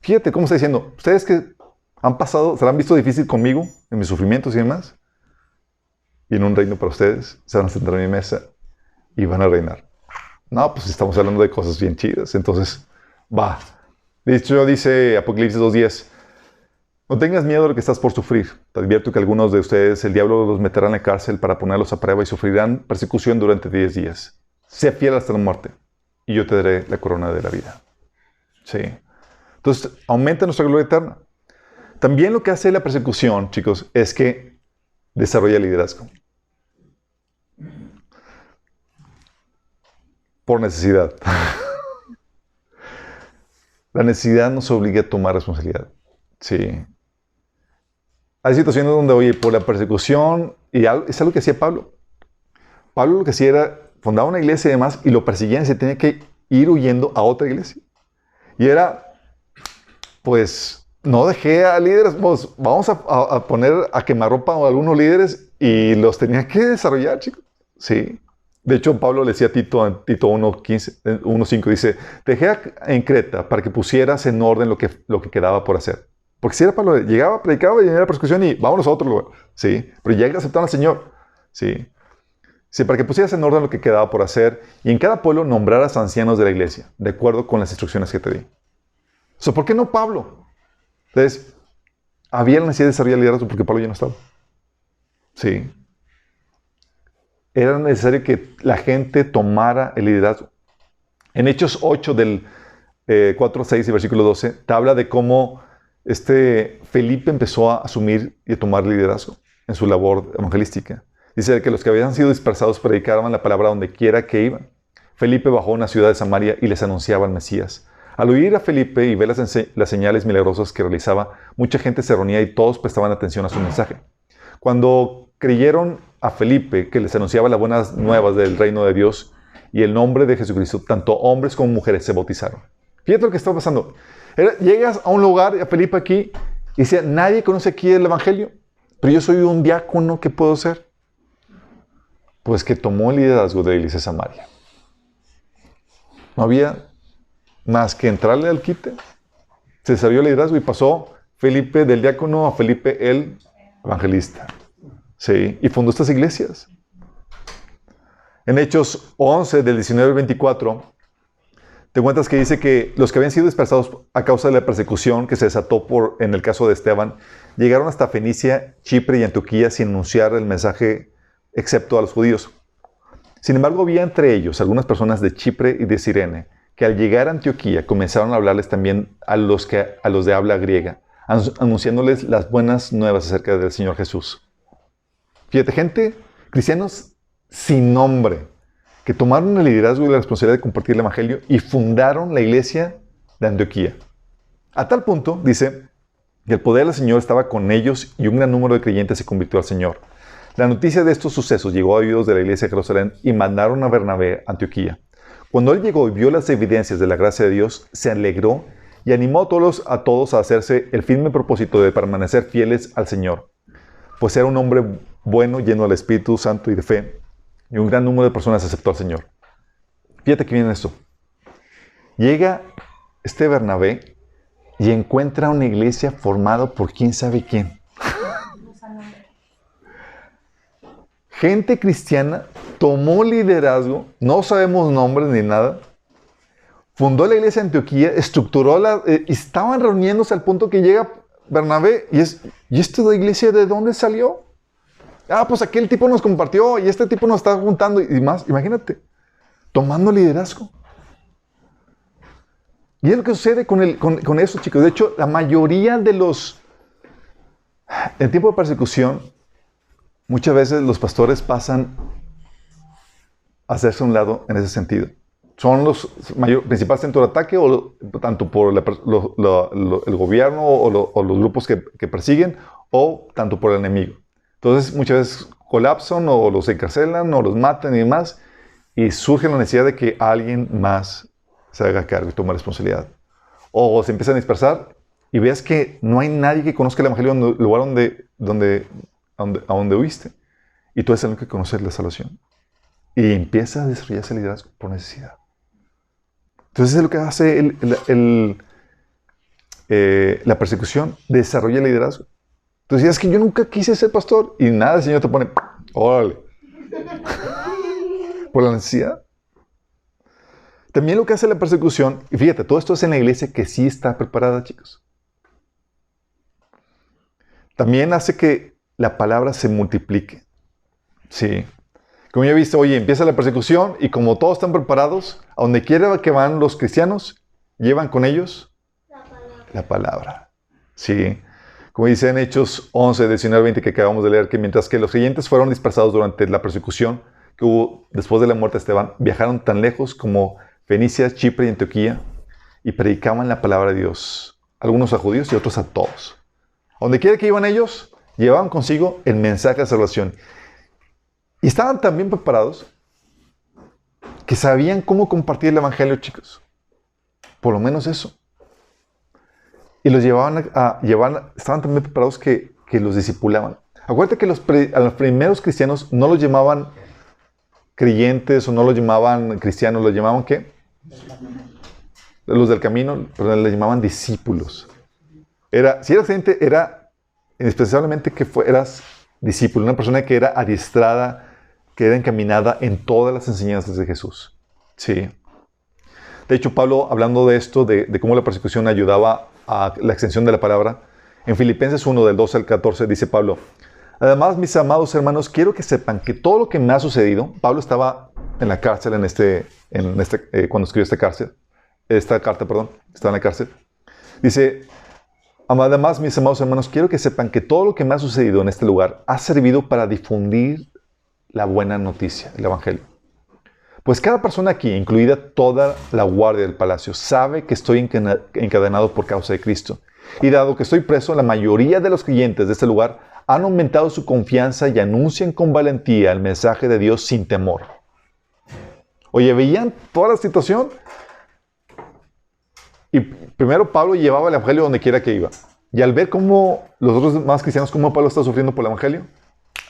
S1: Fíjate cómo está diciendo, ustedes que han pasado, se la han visto difícil conmigo, en mis sufrimientos y demás, y en un reino para ustedes, se van a sentar en mi mesa y van a reinar. No, pues estamos hablando de cosas bien chidas, entonces, va. De hecho, dice Apocalipsis 2:10, no tengas miedo de lo que estás por sufrir. Te advierto que algunos de ustedes, el diablo los meterá en la cárcel para ponerlos a prueba y sufrirán persecución durante 10 días. Sé fiel hasta la muerte y yo te daré la corona de la vida. Sí. Entonces, aumenta nuestra gloria eterna. También lo que hace la persecución, chicos, es que desarrolla liderazgo. Por necesidad. La necesidad nos obliga a tomar responsabilidad. Sí. Hay situaciones donde, oye, por la persecución, y es algo que hacía Pablo. Pablo lo que hacía era, fundaba una iglesia y demás, y lo perseguían y se tenía que ir huyendo a otra iglesia. Y era, pues, no dejé a líderes, pues, vamos a poner a quemarropa a algunos líderes, y los tenía que desarrollar, chicos. Sí. De hecho, Pablo le decía a Tito 1:5, dice, te dejé en Creta para que pusieras en orden lo que quedaba por hacer. Porque si era Pablo, llegaba, predicaba y venía la persecución y vámonos a otro lugar. Sí, pero ya aceptaron al Señor. Sí. Sí, para que pusieras en orden lo que quedaba por hacer y en cada pueblo nombraras ancianos de la iglesia, de acuerdo con las instrucciones que te di. ¿Por qué no Pablo? Entonces, había la necesidad de desarrollar liderazgo porque Pablo ya no estaba. Sí. Era necesario que la gente tomara el liderazgo. En Hechos 8 del 4-6 y versículo 12, te habla de cómo Felipe empezó a asumir y a tomar liderazgo en su labor evangelística. Dice que los que habían sido dispersados predicaban la palabra donde quiera que iban. Felipe bajó a una ciudad de Samaria y les anunciaba al Mesías. Al oír a Felipe y ver las señales milagrosas que realizaba, mucha gente se reunía y todos prestaban atención a su mensaje. Cuando creyeron a Felipe, que les anunciaba las buenas nuevas del reino de Dios y el nombre de Jesucristo, tanto hombres como mujeres se bautizaron. Fíjate lo que está pasando. Llegas a un lugar, a Felipe aquí, y dice, nadie conoce aquí el evangelio, pero yo soy un diácono, ¿qué puedo hacer? Pues que tomó el liderazgo de la iglesia de Samaria. No había más que entrarle al quite. Se desarrolló el liderazgo y pasó Felipe del diácono a Felipe el evangelista. Sí, y fundó estas iglesias. En Hechos 11, del 19 al 24, te encuentras que dice que los que habían sido dispersados a causa de la persecución que se desató en el caso de Esteban, llegaron hasta Fenicia, Chipre y Antioquía sin anunciar el mensaje excepto a los judíos. Sin embargo, había entre ellos algunas personas de Chipre y de Cirene que al llegar a Antioquía comenzaron a hablarles también a los de habla griega, anunciándoles las buenas nuevas acerca del Señor Jesús. Fíjate, gente, cristianos sin nombre, que tomaron el liderazgo y la responsabilidad de compartir el evangelio y fundaron la iglesia de Antioquía. A tal punto, dice, que el poder del Señor estaba con ellos y un gran número de creyentes se convirtió al Señor. La noticia de estos sucesos llegó a oídos de la iglesia de Jerusalén y mandaron a Bernabé a Antioquía. Cuando él llegó y vio las evidencias de la gracia de Dios, se alegró y animó a todos a hacerse el firme propósito de permanecer fieles al Señor. Pues era un hombre bueno, lleno del Espíritu Santo y de fe, y un gran número de personas aceptó al Señor. Fíjate que viene esto. Llega este Bernabé y encuentra una iglesia formada por quién sabe quién. Gente cristiana tomó liderazgo, no sabemos nombres ni nada, fundó la iglesia de Antioquía, estructuró y estaban reuniéndose al punto que llega Bernabé ¿y esta iglesia de dónde salió? Pues aquel tipo nos compartió y este tipo nos está juntando y más, imagínate, tomando liderazgo. Y es lo que sucede con eso, chicos. De hecho, la mayoría de en tiempo de persecución, muchas veces los pastores pasan a hacerse a un lado en ese sentido. Son los principales centros de ataque, tanto por el gobierno o los grupos que persiguen, o tanto por el enemigo. Entonces, muchas veces colapsan o los encarcelan o los matan y demás, y surge la necesidad de que alguien más se haga cargo y tome responsabilidad. O se empiezan a dispersar y veas que no hay nadie que conozca el Evangelio en el lugar a donde huiste. Y tú eres el único que conoce la salvación. Y empieza a desarrollarse el liderazgo por necesidad. Entonces es lo que hace la persecución, desarrolla el liderazgo. Entonces es que yo nunca quise ser pastor. Y nada, el Señor te pone, órale. Por la necesidad. También lo que hace la persecución, y fíjate, todo esto es en la iglesia que sí está preparada, chicos. También hace que la palabra se multiplique. Sí. Como ya viste, oye, empieza la persecución y como todos están preparados, a donde quiera que van los cristianos, llevan con ellos la palabra. Sí. Como dice en Hechos 11, 19, 20, que acabamos de leer, que mientras que los creyentes fueron dispersados durante la persecución que hubo después de la muerte de Esteban, viajaron tan lejos como Fenicia, Chipre y Antioquía y predicaban la palabra de Dios, algunos a judíos y otros a todos. A donde quiera que iban ellos, llevaban consigo el mensaje de salvación. Y estaban tan bien preparados que sabían cómo compartir el evangelio, chicos. Por lo menos eso. Y los estaban tan bien preparados que los discipulaban. Acuérdate que a los primeros cristianos no los llamaban creyentes o no los llamaban cristianos, los llamaban ¿qué? Los del camino, perdón, les llamaban discípulos. Si eras creyente, era indispensablemente que eras discípulo, una persona que era adiestrada, que era encaminada en todas las enseñanzas de Jesús. Sí. De hecho, Pablo, hablando de esto, de cómo la persecución ayudaba a la extensión de la palabra, en Filipenses 1, del 12 al 14, dice Pablo, además, mis amados hermanos, quiero que sepan que todo lo que me ha sucedido, Pablo estaba en la cárcel cuando escribió esta carta, estaba en la cárcel. Dice, además, mis amados hermanos, quiero que sepan que todo lo que me ha sucedido en este lugar ha servido para difundir la buena noticia, el Evangelio. Pues cada persona aquí, incluida toda la guardia del palacio, sabe que estoy encadenado por causa de Cristo. Y dado que estoy preso, la mayoría de los creyentes de este lugar han aumentado su confianza y anuncian con valentía el mensaje de Dios sin temor. Oye, ¿veían toda la situación? Y primero Pablo llevaba el evangelio donde quiera que iba. Y al ver cómo los otros más cristianos, cómo Pablo está sufriendo por el evangelio,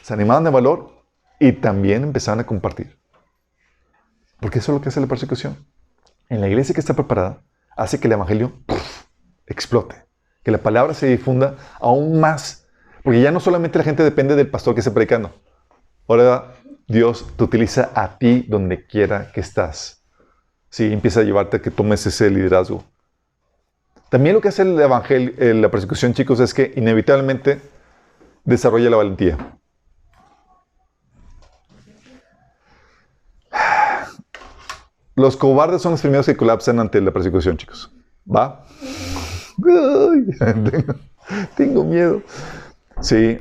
S1: se animaban de valor y también empezaban a compartir. Porque eso es lo que hace la persecución. En la iglesia que está preparada, hace que el evangelio explote. Que la palabra se difunda aún más. Porque ya no solamente la gente depende del pastor que esté predicando. Ahora Dios te utiliza a ti donde quiera que estás. Sí, empieza a llevarte a que tomes ese liderazgo. También lo que hace el evangelio, la persecución, chicos, es que inevitablemente desarrolla la valentía. Los cobardes son los primeros que colapsan ante la persecución, chicos. ¿Va? Tengo miedo. Sí.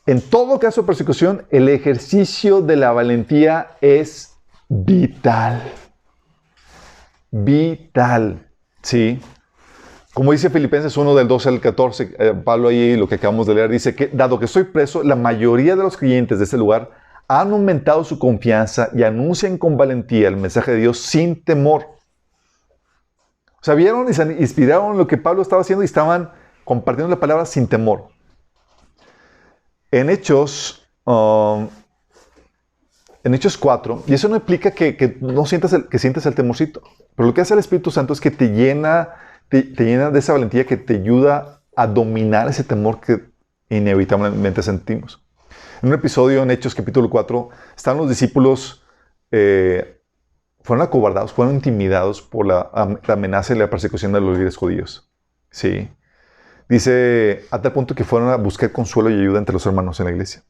S1: En todo caso de persecución, el ejercicio de la valentía es vital. Vital. Sí. Como dice Filipenses 1 del 12 al 14, Pablo ahí, lo que acabamos de leer, dice que dado que estoy preso, la mayoría de los creyentes de este lugar han aumentado su confianza y anuncian con valentía el mensaje de Dios sin temor. O sea, vieron y se inspiraron en lo que Pablo estaba haciendo y estaban compartiendo la palabra sin temor. En Hechos 4, y eso no implica que no sientas que sientes el temorcito, pero lo que hace el Espíritu Santo es que te llena de esa valentía que te ayuda a dominar ese temor que inevitablemente sentimos. En un episodio en Hechos capítulo 4, están los discípulos, fueron acobardados, fueron intimidados por la amenaza y la persecución de los líderes judíos. Sí. Dice, a tal punto que fueron a buscar consuelo y ayuda entre los hermanos en la iglesia.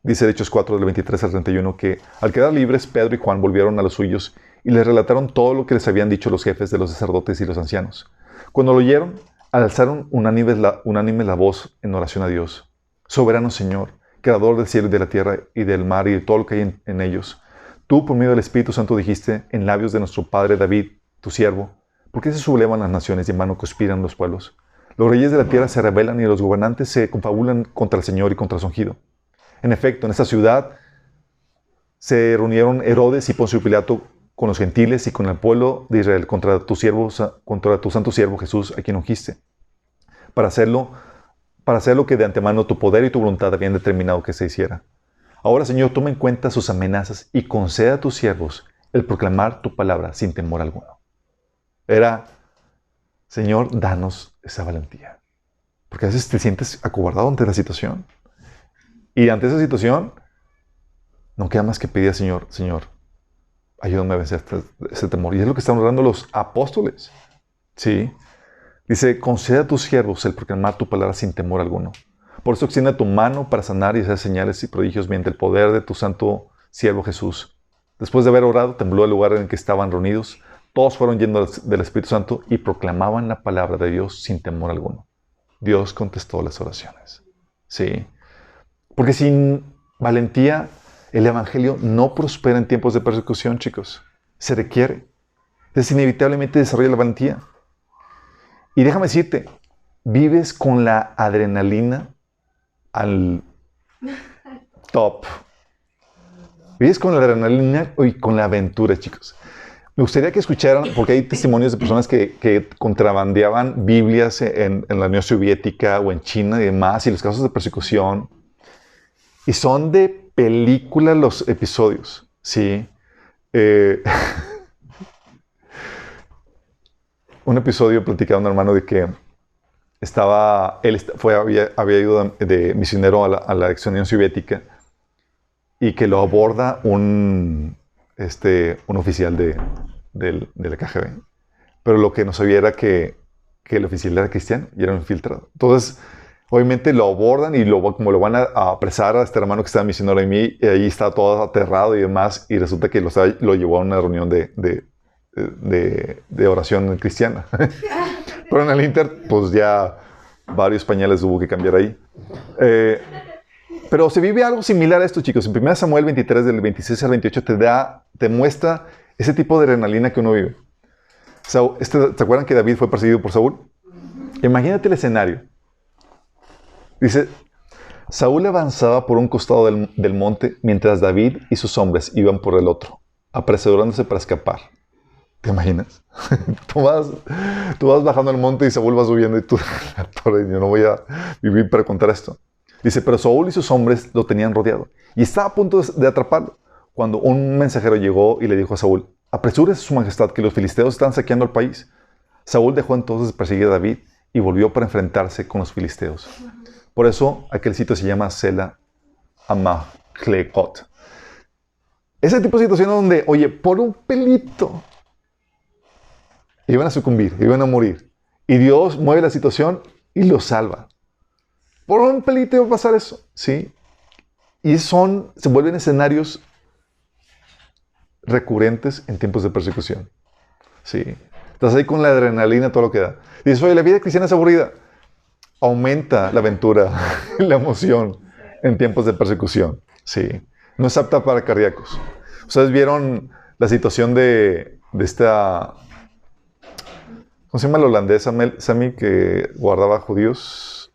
S1: Dice Hechos 4, del 23 al 31, que al quedar libres, Pedro y Juan volvieron a los suyos y les relataron todo lo que les habían dicho los jefes de los sacerdotes y los ancianos. Cuando lo oyeron, alzaron unánime la voz en oración a Dios. Soberano Señor, Creador del cielo y de la tierra y del mar y de todo lo que hay en ellos. Tú, por medio del Espíritu Santo, dijiste en labios de nuestro padre David, tu siervo, ¿por qué se sublevan las naciones y en vano conspiran los pueblos? Los reyes de la tierra se rebelan y los gobernantes se confabulan contra el Señor y contra su ungido. En efecto, en esta ciudad se reunieron Herodes y Poncio Pilato con los gentiles y con el pueblo de Israel contra tu santo siervo Jesús, a quien ungiste, para hacer lo que de antemano tu poder y tu voluntad habían determinado que se hiciera. Ahora, Señor, toma en cuenta sus amenazas y conceda a tus siervos el proclamar tu palabra sin temor alguno. Era, Señor, danos esa valentía. Porque a veces te sientes acobardado ante la situación. Y ante esa situación, no queda más que pedir al Señor, Señor, ayúdame a vencer ese temor. Y es lo que están orando los apóstoles. ¿Sí? Dice, conceda a tus siervos el proclamar tu palabra sin temor alguno. Por eso extiende tu mano para sanar y hacer señales y prodigios mediante el poder de tu santo siervo Jesús. Después de haber orado, tembló el lugar en el que estaban reunidos. Todos fueron llenos del Espíritu Santo y proclamaban la palabra de Dios sin temor alguno. Dios contestó las oraciones. Sí. Porque sin valentía, el evangelio no prospera en tiempos de persecución, chicos. Se requiere. Es inevitablemente desarrollar la valentía. Y déjame decirte, vives con la adrenalina al top. Vives con la adrenalina y con la aventura, chicos. Me gustaría que escucharan, porque hay testimonios de personas que contrabandeaban Biblias en la Unión Soviética o en China y demás, y los casos de persecución. Y son de película los episodios, ¿sí? Un episodio platicaba un hermano de que había ido de misionero a la ex Unión Soviética y que lo aborda un oficial de la KGB. Pero lo que no sabía era que el oficial era cristiano y era un infiltrado. Entonces, obviamente lo abordan y como lo van a apresar a este hermano que estaba misionero en mí, y ahí está todo aterrado y demás, y resulta que lo llevó a una reunión de oración cristiana. Pero en el Inter, pues ya varios pañales hubo que cambiar ahí. Pero se vive algo similar a esto, chicos. En 1 Samuel 23, del 26 al 28, te muestra ese tipo de adrenalina que uno vive. ¿Se acuerdan que David fue perseguido por Saúl? Imagínate el escenario. Dice, Saúl avanzaba por un costado del monte mientras David y sus hombres iban por el otro, apresurándose para escapar. ¿Te imaginas? Tú vas bajando el monte y Saúl va subiendo y tú, yo no voy a vivir para contar esto. Dice, pero Saúl y sus hombres lo tenían rodeado y estaba a punto de atraparlo cuando un mensajero llegó y le dijo a Saúl, apresúrese su majestad que los filisteos están saqueando el país. Saúl dejó entonces de perseguir a David y volvió para enfrentarse con los filisteos. Por eso aquel sitio se llama Sela Amahlekot. Ese tipo de situaciones donde, oye, por un pelito iban a sucumbir, iban a morir. Y Dios mueve la situación y los salva. Por un pelito iba a pasar eso, ¿sí? Y se vuelven escenarios recurrentes en tiempos de persecución. ¿Sí? Estás ahí con la adrenalina, todo lo que da. Y dices, oye, la vida cristiana es aburrida. Aumenta la aventura, la emoción en tiempos de persecución. Sí. No es apta para cardíacos. Ustedes vieron la situación de esta ¿Cómo se llama la holandesa, Sammy, que guardaba judíos?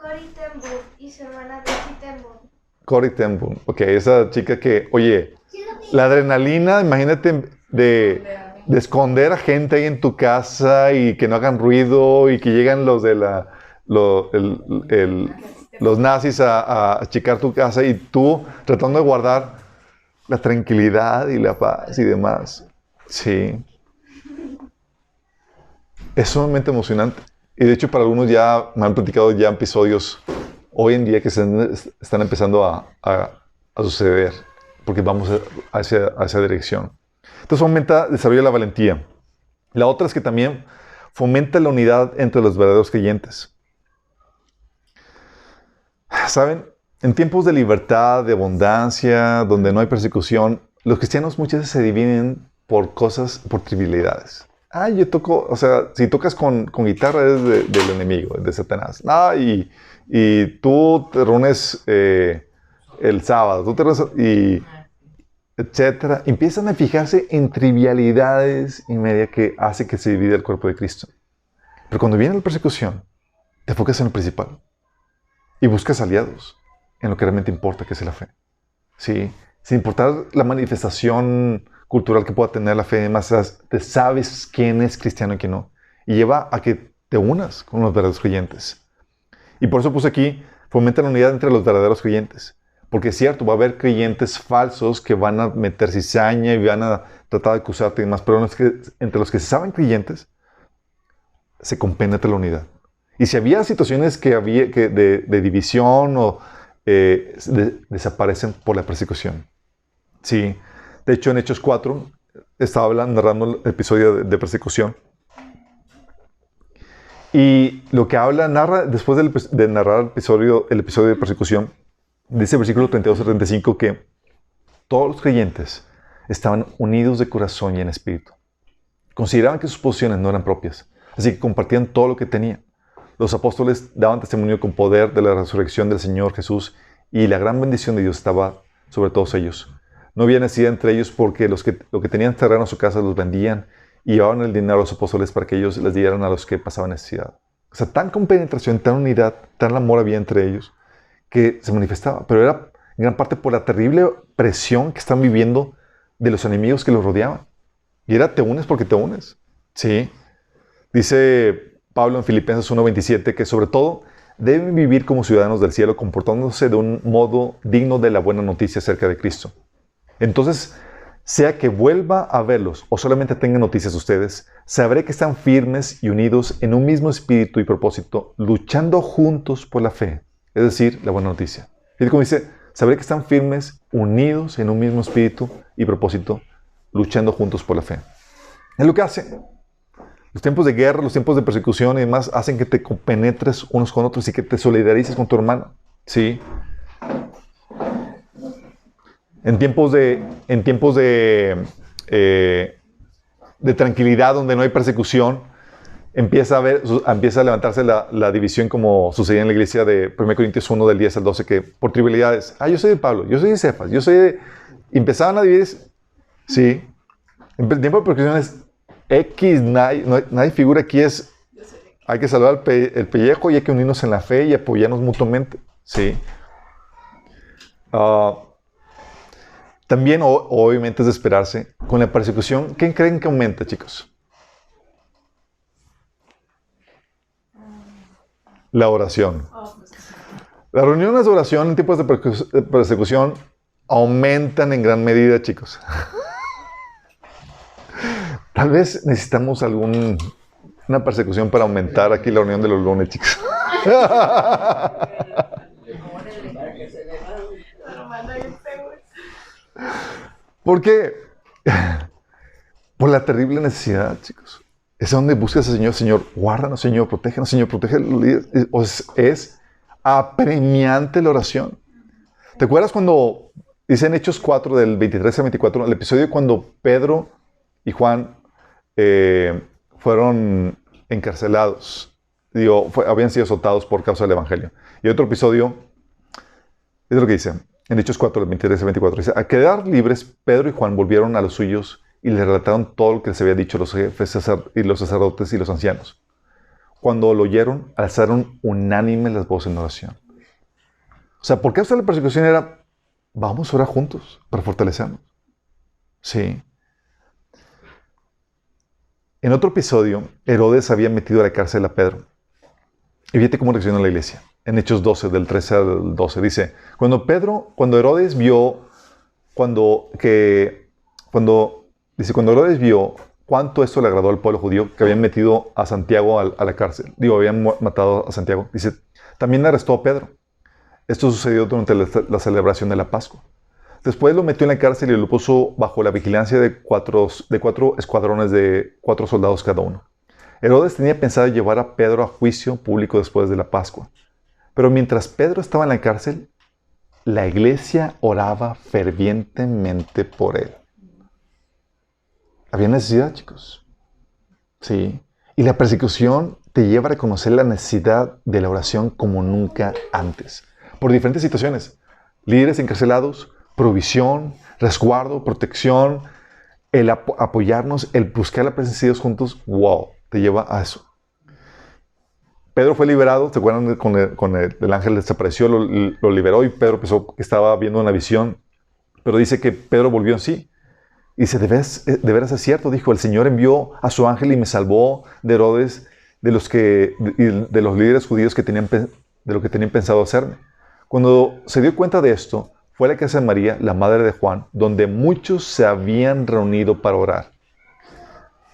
S2: Corrie ten Boom y su hermana Bessie ten Boom.
S1: Corrie ten Boom. Ok, esa chica que, oye, la adrenalina, imagínate de esconder a gente ahí en tu casa y que no hagan ruido y que llegan los de los nazis a checar tu casa y tú tratando de guardar la tranquilidad y la paz y demás. Sí. Es sumamente emocionante. Y de hecho para algunos ya me han platicado ya episodios hoy en día que están empezando a suceder porque vamos hacia esa dirección. Entonces fomenta, desarrolla la valentía. La otra es que también fomenta la unidad entre los verdaderos creyentes. ¿Saben? En tiempos de libertad, de abundancia, donde no hay persecución, los cristianos muchas veces se dividen por cosas, por trivialidades. Yo toco, o sea, si tocas con guitarra es del enemigo, de Satanás. Y tú te reúnes el sábado, tú te reúnes y etcétera. Empiezan a fijarse en trivialidades y media que hace que se divida el cuerpo de Cristo. Pero cuando viene la persecución, te enfocas en lo principal y buscas aliados en lo que realmente importa, que es la fe. ¿Sí? Sin importar la manifestación cultural que pueda tener la fe, además te sabes quién es cristiano y quién no. Y lleva a que te unas con los verdaderos creyentes. Y por eso puse aquí, fomenta la unidad entre los verdaderos creyentes. Porque es cierto, va a haber creyentes falsos que van a meter cizaña y van a tratar de acusarte y demás, pero entre los que se saben creyentes, se compenetra la unidad. Y si había situaciones de división o desaparecen por la persecución. Sí. De hecho, en Hechos 4, estaba narrando el episodio de persecución. Y lo que narra después de narrar el episodio de persecución, dice el versículo 32 al 35 que todos los creyentes estaban unidos de corazón y en espíritu. Consideraban que sus posiciones no eran propias, así que compartían todo lo que tenían. Los apóstoles daban testimonio con poder de la resurrección del Señor Jesús y la gran bendición de Dios estaba sobre todos ellos. No había necesidad entre ellos porque lo que tenían terreno en su casa los vendían y llevaban el dinero a los apóstoles para que ellos les dieran a los que pasaban necesidad. O sea, tan compenetración, tan unidad, tan amor había entre ellos que se manifestaba. Pero era en gran parte por la terrible presión que están viviendo de los enemigos que los rodeaban. Y era te unes porque te unes. Sí. Dice Pablo en Filipenses 1:27 que sobre todo deben vivir como ciudadanos del cielo comportándose de un modo digno de la buena noticia acerca de Cristo. Entonces, sea que vuelva a verlos o solamente tenga noticias de ustedes, sabré que están firmes y unidos en un mismo espíritu y propósito, luchando juntos por la fe, es decir, la buena noticia. Y como dice, sabré que están firmes, unidos en un mismo espíritu y propósito, luchando juntos por la fe. Es lo que hace. Los tiempos de guerra, los tiempos de persecución y demás hacen que te compenetres unos con otros y que te solidarices con tu hermano. ¿Sí? En tiempos de tranquilidad, donde no hay persecución, empieza a levantarse la división como sucedía en la iglesia de 1 Corintios 1, del 10 al 12, que por trivialidades, yo soy de Pablo, yo soy de Cefas, yo soy de... Empezaban a dividir, sí, en el tiempo de persecución es X, nadie figura aquí es, hay que salvar el pellejo y hay que unirnos en la fe y apoyarnos mutuamente, sí. También, obviamente, es de esperarse, con la persecución, ¿qué creen que aumenta, chicos? La oración. Las reuniones de oración en tiempos de persecución aumentan en gran medida, chicos. Tal vez necesitamos una persecución para aumentar aquí la reunión de los lunes, chicos. ¿Por qué? Por la terrible necesidad, chicos. Es donde buscas al Señor. Señor, guárdanos, Señor, protégenos, Señor, protégenos. Es apremiante la oración. ¿Te acuerdas cuando dice en Hechos 4, del 23 al 24, el episodio cuando Pedro y Juan fueron encarcelados? Habían sido azotados por causa del Evangelio. Y otro episodio, es lo que dice, en Hechos 4, del 23 al 24, dice, al quedar libres, Pedro y Juan volvieron a los suyos y le relataron todo lo que les había dicho los jefes y los sacerdotes y los ancianos. Cuando lo oyeron, alzaron unánime las voces en oración. O sea, ¿por qué hasta la persecución era? Vamos a orar juntos para fortalecernos. Sí. En otro episodio, Herodes había metido a la cárcel a Pedro. Y fíjate cómo reaccionó la iglesia. En Hechos 12, del 13 al 12, dice, cuando Herodes vio, cuando Herodes vio cuánto esto le agradó al pueblo judío, que habían metido a Santiago a la cárcel, habían matado a Santiago, dice, también arrestó a Pedro. Esto sucedió durante la celebración de la Pascua. Después lo metió en la cárcel y lo puso bajo la vigilancia de cuatro escuadrones de 4 soldados cada uno. Herodes tenía pensado llevar a Pedro a juicio público después de la Pascua. Pero mientras Pedro estaba en la cárcel, la iglesia oraba fervientemente por él. Había necesidad, chicos. Sí. Y la persecución te lleva a reconocer la necesidad de la oración como nunca antes. Por diferentes situaciones. Líderes encarcelados, provisión, resguardo, protección, el apoyarnos, el buscar la presencia de Dios juntos. ¡Wow! Te lleva a eso. Pedro fue liberado. ¿Se acuerdan? El ángel desapareció, lo liberó y Pedro pensó que estaba viendo una visión. Pero dice que Pedro volvió en sí. Y dice, de veras es cierto, dijo, el Señor envió a su ángel y me salvó de Herodes, de los líderes judíos de lo que tenían pensado hacerme. Cuando se dio cuenta de esto, fue a la casa de María, la madre de Juan, donde muchos se habían reunido para orar.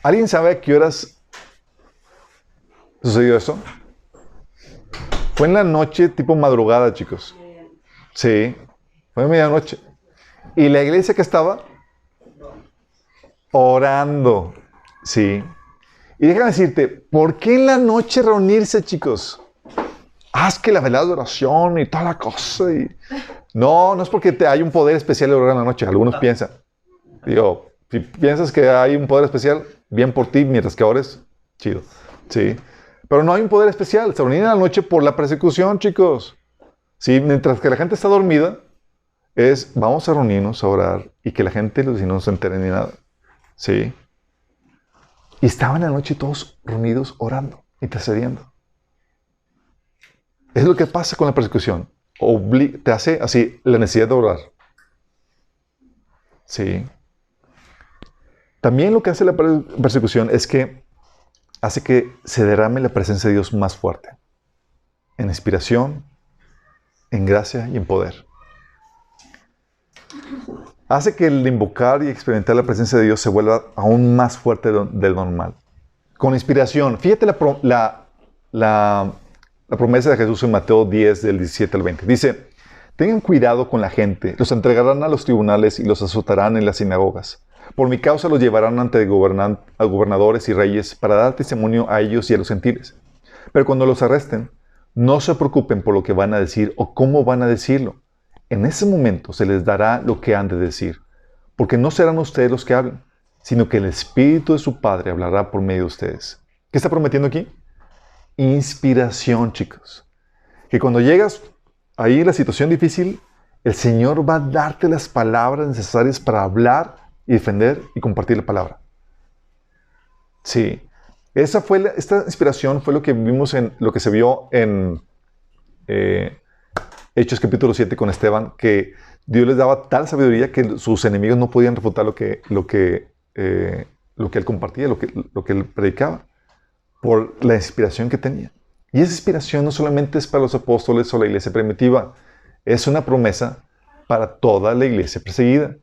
S1: ¿Alguien sabe a qué horas sucedió eso? Fue en la noche, tipo madrugada, chicos. Sí, fue en medianoche. ¿Y la iglesia que estaba? Orando. Sí. Y déjame decirte, ¿por qué en la noche reunirse, chicos? Haz que la velada de oración y toda la cosa. No es porque hay un poder especial de orar en la noche. Algunos piensan. Digo, si piensas que hay un poder especial, bien por ti, mientras que ores, chido. Sí. Pero no hay un poder especial. Se reúnen en la noche por la persecución, chicos. Sí, mientras que la gente está dormida, vamos a reunirnos a orar y que la gente no se entere ni nada. Sí. Y estaban en la noche todos reunidos orando, intercediendo. Es lo que pasa con la persecución. Te hace así la necesidad de orar. Sí. También lo que hace la persecución es que hace que se derrame la presencia de Dios más fuerte. En inspiración, en gracia y en poder. Hace que el invocar y experimentar la presencia de Dios se vuelva aún más fuerte del normal. Con inspiración. Fíjate la promesa de Jesús en Mateo 10, del 17 al 20. Dice, tengan cuidado con la gente. Los entregarán a los tribunales y los azotarán en las sinagogas. Por mi causa los llevarán ante gobernadores y reyes para dar testimonio a ellos y a los gentiles. Pero cuando los arresten, no se preocupen por lo que van a decir o cómo van a decirlo. En ese momento se les dará lo que han de decir, porque no serán ustedes los que hablen, sino que el Espíritu de su Padre hablará por medio de ustedes. ¿Qué está prometiendo aquí? Inspiración, chicos. Que cuando llegas ahí en la situación difícil, el Señor va a darte las palabras necesarias para hablar y defender y compartir la palabra. Sí. Esta inspiración fue lo que vimos lo que se vio en Hechos capítulo 7 con Esteban, que Dios les daba tal sabiduría que sus enemigos no podían refutar lo que él compartía, lo que él predicaba, por la inspiración que tenía. Y esa inspiración no solamente es para los apóstoles o la iglesia primitiva, es una promesa para toda la iglesia perseguida.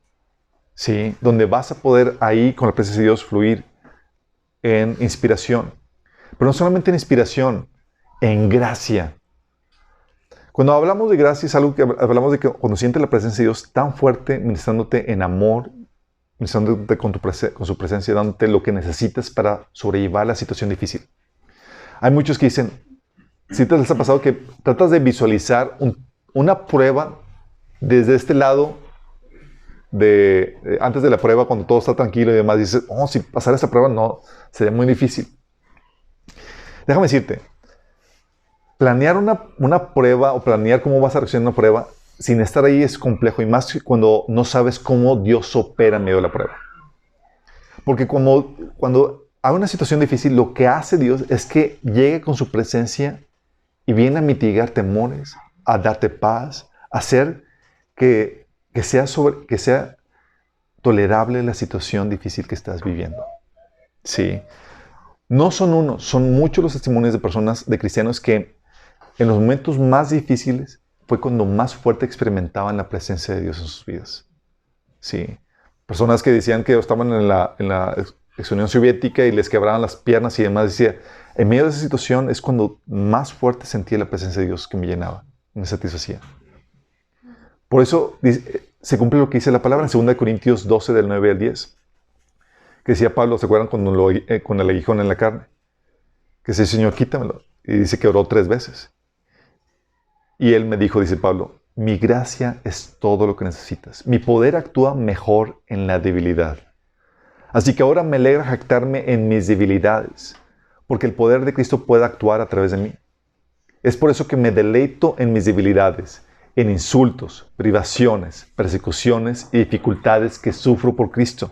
S1: ¿Sí? Donde vas a poder ahí, con la presencia de Dios, fluir en inspiración. Pero no solamente en inspiración, en gracia. Cuando hablamos de gracia es algo que hablamos de que cuando sientes la presencia de Dios tan fuerte, ministrándote en amor, ministrándote con su presencia, dándote lo que necesitas para sobrellevar la situación difícil. Hay muchos que dicen, si te les ha pasado que tratas de visualizar una prueba desde este lado, antes de la prueba, cuando todo está tranquilo y demás, dices, si pasara esta prueba, no, sería muy difícil. Déjame decirte, planear una prueba o planear cómo vas a reaccionar a una prueba sin estar ahí es complejo, y más cuando no sabes cómo Dios opera en medio de la prueba. Porque cuando hay una situación difícil, lo que hace Dios es que llegue con su presencia y viene a mitigar temores, a darte paz, a hacer que sea tolerable la situación difícil que estás viviendo. Sí. No son uno, son muchos los testimonios de personas, de cristianos, que en los momentos más difíciles fue cuando más fuerte experimentaban la presencia de Dios en sus vidas. Sí. Personas que decían que estaban en la ex Unión Soviética y les quebraban las piernas y demás, decía, en medio de esa situación es cuando más fuerte sentía la presencia de Dios que me llenaba, me satisfacía. Por eso se cumple lo que dice la palabra en 2 Corintios 12, del 9 al 10. Que decía Pablo, ¿se acuerdan con el aguijón en la carne? Que dice, Señor, quítamelo. Y dice que oró 3 veces. Y él me dijo, dice Pablo, mi gracia es todo lo que necesitas. Mi poder actúa mejor en la debilidad. Así que ahora me alegra jactarme en mis debilidades, porque el poder de Cristo puede actuar a través de mí. Es por eso que me deleito en mis debilidades, en insultos, privaciones, persecuciones y dificultades que sufro por Cristo.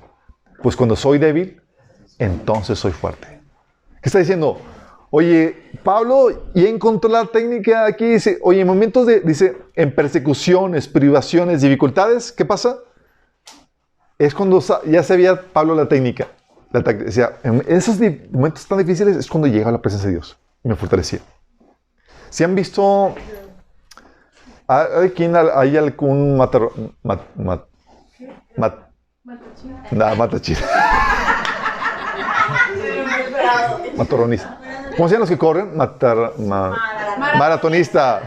S1: Pues cuando soy débil, entonces soy fuerte. ¿Qué está diciendo? Oye, Pablo ya encontró la técnica aquí. Dice, oye, en momentos en persecuciones, privaciones, dificultades, ¿qué pasa? Es cuando ya sabía Pablo la técnica. Decía, en esos momentos tan difíciles es cuando llega la presencia de Dios. Y me fortalecía. ¿Si han visto... ¿Hay algún matachina? Matoronista. ¿Cómo se llaman los que corren? Maratonista.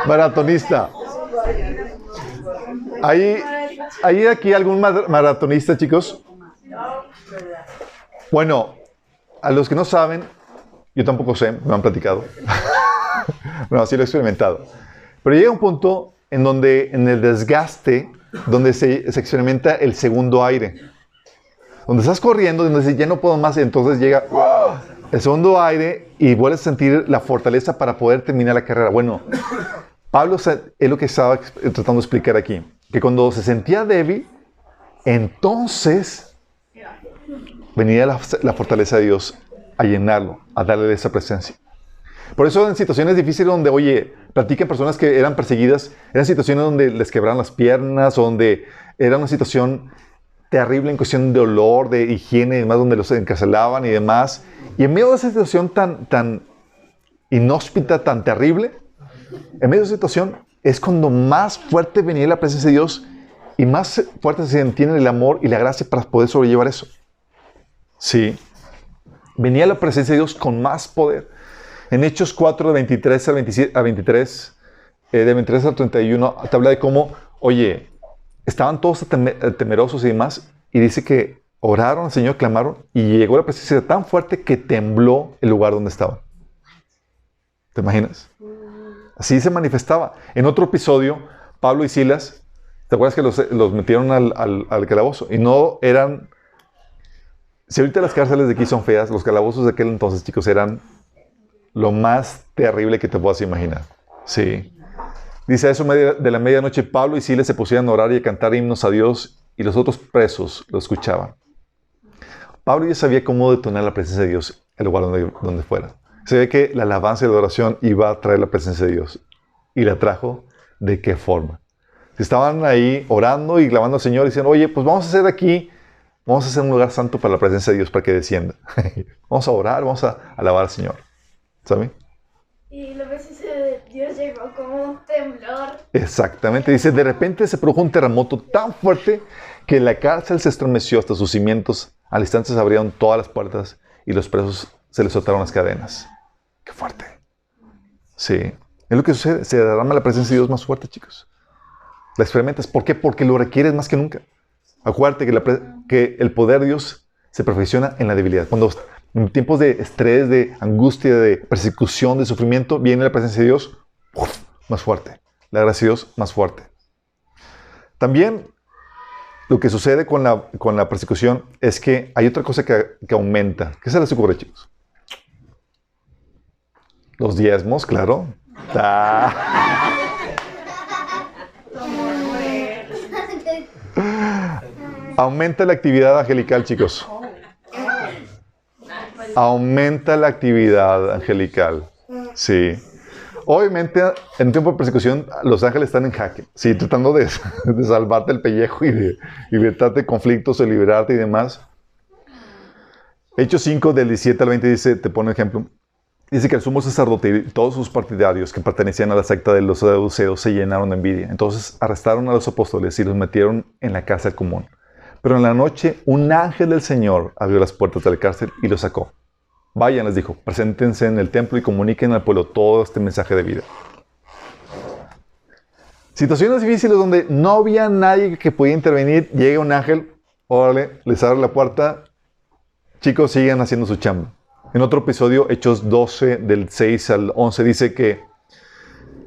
S1: Maratonista. ¿Hay aquí algún maratonista, chicos? Bueno, a los que no saben, yo tampoco sé, me han platicado. No, sí lo he experimentado. Pero llega un punto en donde, en el desgaste, donde se experimenta el segundo aire. Donde estás corriendo, donde dices, ya no puedo más, y entonces llega el segundo aire y vuelves a sentir la fortaleza para poder terminar la carrera. Bueno, Pablo es lo que estaba tratando de explicar aquí. Que cuando se sentía débil, entonces venía la fortaleza de Dios a llenarlo, a darle esa presencia. Por eso en situaciones difíciles donde, oye, platican personas que eran perseguidas, eran situaciones donde les quebraban las piernas, donde era una situación terrible en cuestión de olor, de higiene y demás, donde los encarcelaban y demás. Y en medio de esa situación tan inhóspita, tan terrible, en medio de esa situación es cuando más fuerte venía la presencia de Dios y más fuerte se entiende el amor y la gracia para poder sobrellevar eso. Sí. Venía la presencia de Dios con más poder. En Hechos 4, de 23 al 23, de 23 al 31, te habla de cómo, oye, estaban todos temerosos y demás, y dice que oraron al Señor, clamaron, y llegó la presencia tan fuerte que tembló el lugar donde estaban. ¿Te imaginas? Así se manifestaba. En otro episodio, Pablo y Silas, ¿te acuerdas que los metieron al calabozo? Y no eran... Si ahorita las cárceles de aquí son feas, los calabozos de aquel entonces, chicos, eran lo más terrible que te puedas imaginar. Sí. Dice a eso de la medianoche, Pablo y Silas se pusieron a orar y a cantar himnos a Dios, y los otros presos lo escuchaban. Pablo ya sabía cómo detonar la presencia de Dios en el lugar donde fuera. Se ve que la alabanza y la oración iba a traer la presencia de Dios. Y la trajo, ¿de qué forma? Si estaban ahí orando y clamando al Señor, y decían, oye, pues vamos a hacer aquí, vamos a hacer un lugar santo para la presencia de Dios, para que descienda. Vamos a orar, vamos a alabar al Señor. ¿Sabe?
S2: Y la presencia de Dios llegó como un temblor.
S1: Exactamente. Dice, de repente se produjo un terremoto tan fuerte que la cárcel se estremeció hasta sus cimientos. Al instante se abrieron todas las puertas y los presos se les soltaron las cadenas. ¡Qué fuerte! Sí. Es lo que sucede. Se derrama la presencia de Dios más fuerte, chicos. La experimentas. ¿Por qué? Porque lo requieres más que nunca. Acuérdate que el poder de Dios se perfecciona en la debilidad. Cuando en tiempos de estrés, de angustia, de persecución, de sufrimiento, viene la presencia de Dios más fuerte. La gracia de Dios más fuerte. También lo que sucede con la persecución es que hay otra cosa que aumenta. ¿Qué se les ocurre, chicos? Los diezmos, claro. Aumenta la actividad angelical, chicos. Aumenta la actividad angelical. Sí. Obviamente, en tiempo de persecución, los ángeles están en jaque. Sí, tratando de salvarte el pellejo y de libertarte de conflictos, de liberarte y demás. Hechos 5, del 17 al 20, dice, te pone ejemplo. Dice que el sumo sacerdote y todos sus partidarios que pertenecían a la secta de los saduceos se llenaron de envidia. Entonces arrestaron a los apóstoles y los metieron en la cárcel común. Pero en la noche, un ángel del Señor abrió las puertas de la cárcel y los sacó. Vayan, les dijo, preséntense en el templo y comuniquen al pueblo todo este mensaje de vida. Situaciones difíciles donde no había nadie que pudiera intervenir. Llega un ángel, órale, les abre la puerta. Chicos, sigan haciendo su chamba. En otro episodio, Hechos 12, del 6 al 11, dice que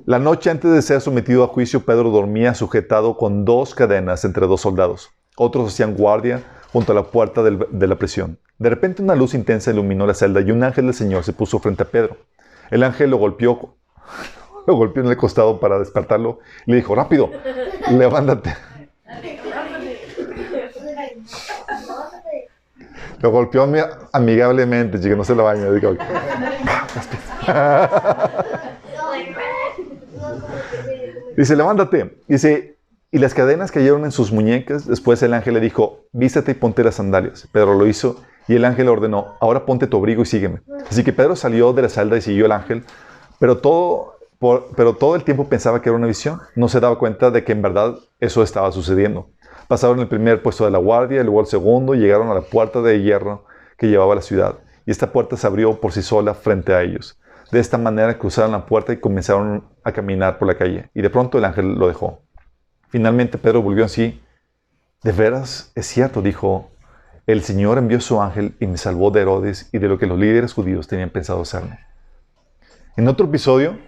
S1: la noche antes de ser sometido a juicio, Pedro dormía sujetado con 2 cadenas entre 2 soldados. Otros hacían guardia junto a la puerta de la prisión. De repente una luz intensa iluminó la celda y un ángel del Señor se puso frente a Pedro. El ángel lo golpeó en el costado para despertarlo y le dijo, rápido, levántate. Lo golpeó amigablemente, chica, no se lo bañe. Dice, levántate. Dice, y las cadenas cayeron en sus muñecas. Después el ángel le dijo, vístete y ponte las sandalias. Pedro lo hizo y el ángel le ordenó, ahora ponte tu abrigo y sígueme. Así que Pedro salió de la celda y siguió al ángel, pero todo el tiempo pensaba que era una visión. No se daba cuenta de que en verdad eso estaba sucediendo. Pasaron el primer puesto de la guardia, luego el segundo, y llegaron a la puerta de hierro que llevaba a la ciudad. Y esta puerta se abrió por sí sola frente a ellos. De esta manera cruzaron la puerta y comenzaron a caminar por la calle. Y de pronto el ángel lo dejó. Finalmente Pedro volvió en sí. De veras, es cierto, dijo, el Señor envió su ángel y me salvó de Herodes y de lo que los líderes judíos tenían pensado hacerme. En otro episodio,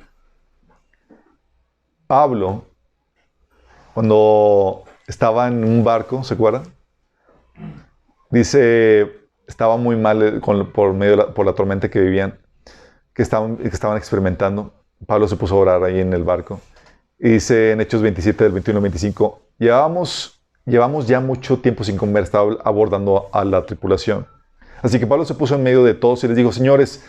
S1: Pablo, cuando estaba en un barco, ¿se acuerdan? Dice, estaba muy mal por la tormenta que vivían, que estaban experimentando. Pablo se puso a orar ahí en el barco. Y dice en Hechos 27, del 21 al 25, llevamos ya mucho tiempo sin comer, estaba abordando a la tripulación. Así que Pablo se puso en medio de todos y les dijo, señores,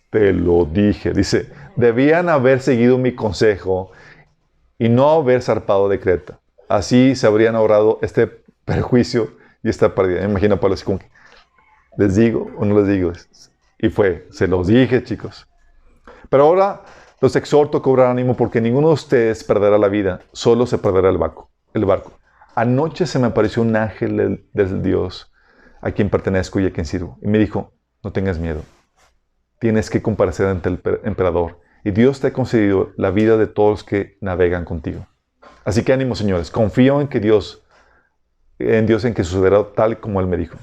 S1: te lo dije, dice, debían haber seguido mi consejo y no haber zarpado de Creta. Así se habrían ahorrado este perjuicio y esta pérdida. Me imagino a Pablo así como que, ¿les digo o no les digo? Y se los dije, chicos. Pero ahora los exhorto a cobrar ánimo porque ninguno de ustedes perderá la vida, solo se perderá el barco. Anoche se me apareció un ángel del Dios a quien pertenezco y a quien sirvo. Y me dijo, no tengas miedo. Tienes que comparecer ante el emperador. Y Dios te ha concedido la vida de todos los que navegan contigo. Así que ánimo, señores. Confío en Dios en que sucederá tal como Él me dijo.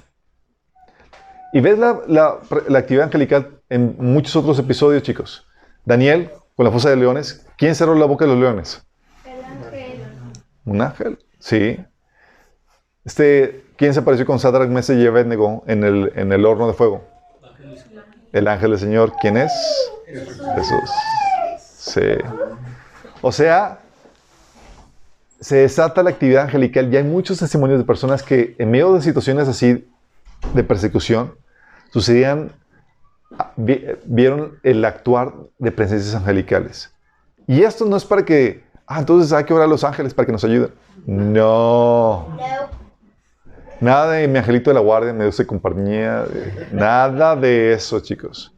S1: Y ves la actividad angelical en muchos otros episodios, chicos. Daniel, con la fosa de leones. ¿Quién cerró la boca de los leones?
S2: El ángel.
S1: ¿Un ángel? Sí. ¿Quién se apareció con Sadrach, Mesach y Abednego en el horno de fuego? El ángel del Señor. ¿Quién es? Jesús. Sí. O sea, se desata la actividad angelical. Ya hay muchos testimonios de personas que en medio de situaciones así de persecución vieron el actuar de presencias angelicales. Y esto no es para que, entonces hay que orar a los ángeles para que nos ayuden. No. Nada de mi angelito de la guardia, me dio compañía. Nada de eso, chicos.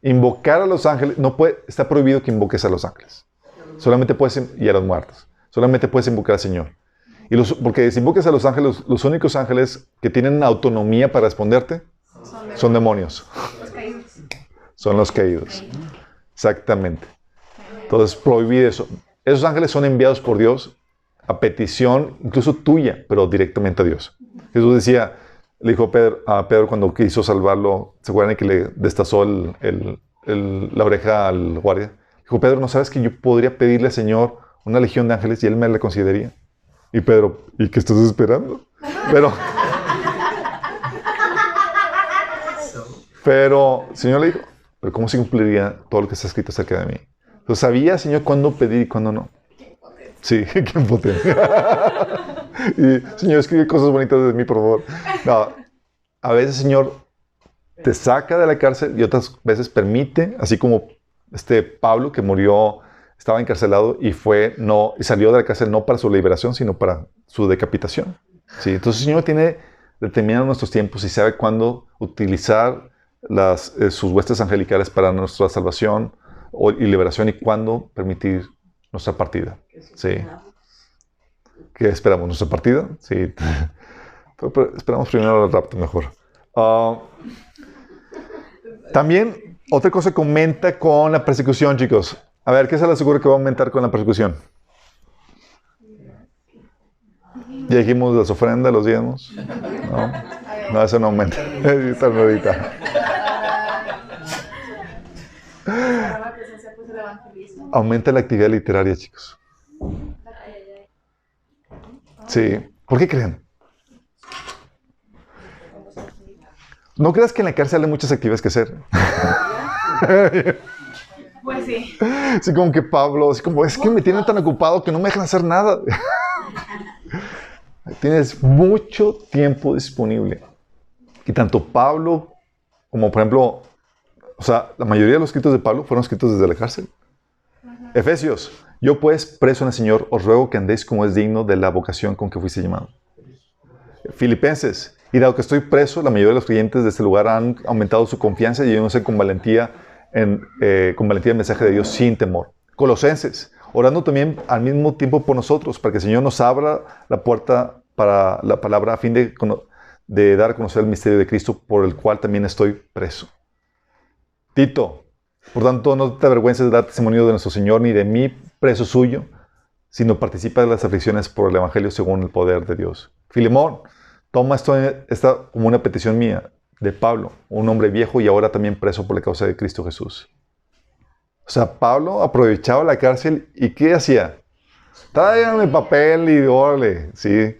S1: Invocar a los ángeles, está prohibido que invoques a los ángeles. Solamente puedes, y a los muertos. Solamente puedes invocar al Señor. Porque si invocas a los ángeles, los únicos ángeles que tienen autonomía para responderte son demonios. Son los caídos. Exactamente. Entonces, prohibido eso. Esos ángeles son enviados por Dios a petición, incluso tuya, pero directamente a Dios. Jesús decía, le dijo a Pedro cuando quiso salvarlo, ¿se acuerdan que le destazó la oreja al guardia? Dijo, Pedro, ¿no sabes que yo podría pedirle al Señor una legión de ángeles y Él me la concedería? Y Pedro, ¿y qué estás esperando? Pero el Señor le dijo, ¿pero cómo se cumpliría todo lo que está escrito acerca de mí? Entonces sabía, Señor, cuándo pedir y cuándo no. Sí, qué impotente. Y, Señor, escribe cosas bonitas de mí, por favor. No, a veces, Señor, te saca de la cárcel y otras veces permite, así como Pablo que murió, estaba encarcelado y y salió de la cárcel no para su liberación, sino para su decapitación. ¿Sí? Entonces el Señor tiene determinados nuestros tiempos y sabe cuándo utilizar sus huestes angelicales para nuestra salvación y liberación y cuándo permitir nuestra partida. ¿Sí? ¿Qué esperamos? ¿Nuestra partida? Sí. Pero esperamos primero el rapto, mejor. También, otra cosa que aumenta con la persecución, chicos. A ver, ¿qué se les asegura que va a aumentar con la persecución? Ya dijimos las ofrendas, los diezmos. No, eso no aumenta. Ahorita. Aumenta la actividad literaria, chicos. Sí. ¿Por qué creen? No creas que en la cárcel hay muchas actividades que hacer.
S2: Pues sí.
S1: Así como que Pablo, así como, es que me tienen tan ocupado que no me dejan hacer nada. Tienes mucho tiempo disponible. Y tanto Pablo como, por ejemplo, o sea, la mayoría de los escritos de Pablo fueron escritos desde la cárcel. Efesios, yo pues, preso en el Señor, os ruego que andéis como es digno de la vocación con que fuiste llamado. Filipenses, y dado que estoy preso, la mayoría de los creyentes de este lugar han aumentado su confianza y yéndose con valentía el mensaje de Dios sin temor. Colosenses, orando también al mismo tiempo por nosotros, para que el Señor nos abra la puerta para la palabra a fin de dar a conocer el misterio de Cristo, por el cual también estoy preso. Tito, por tanto, no te avergüences de dar testimonio de nuestro Señor, ni de mí, preso suyo, sino participa de las aflicciones por el Evangelio según el poder de Dios. Filemón, toma esta como una petición mía, de Pablo, un hombre viejo y ahora también preso por la causa de Cristo Jesús. O sea, Pablo aprovechaba la cárcel y ¿qué hacía? Tráiganme el papel y órale, sí.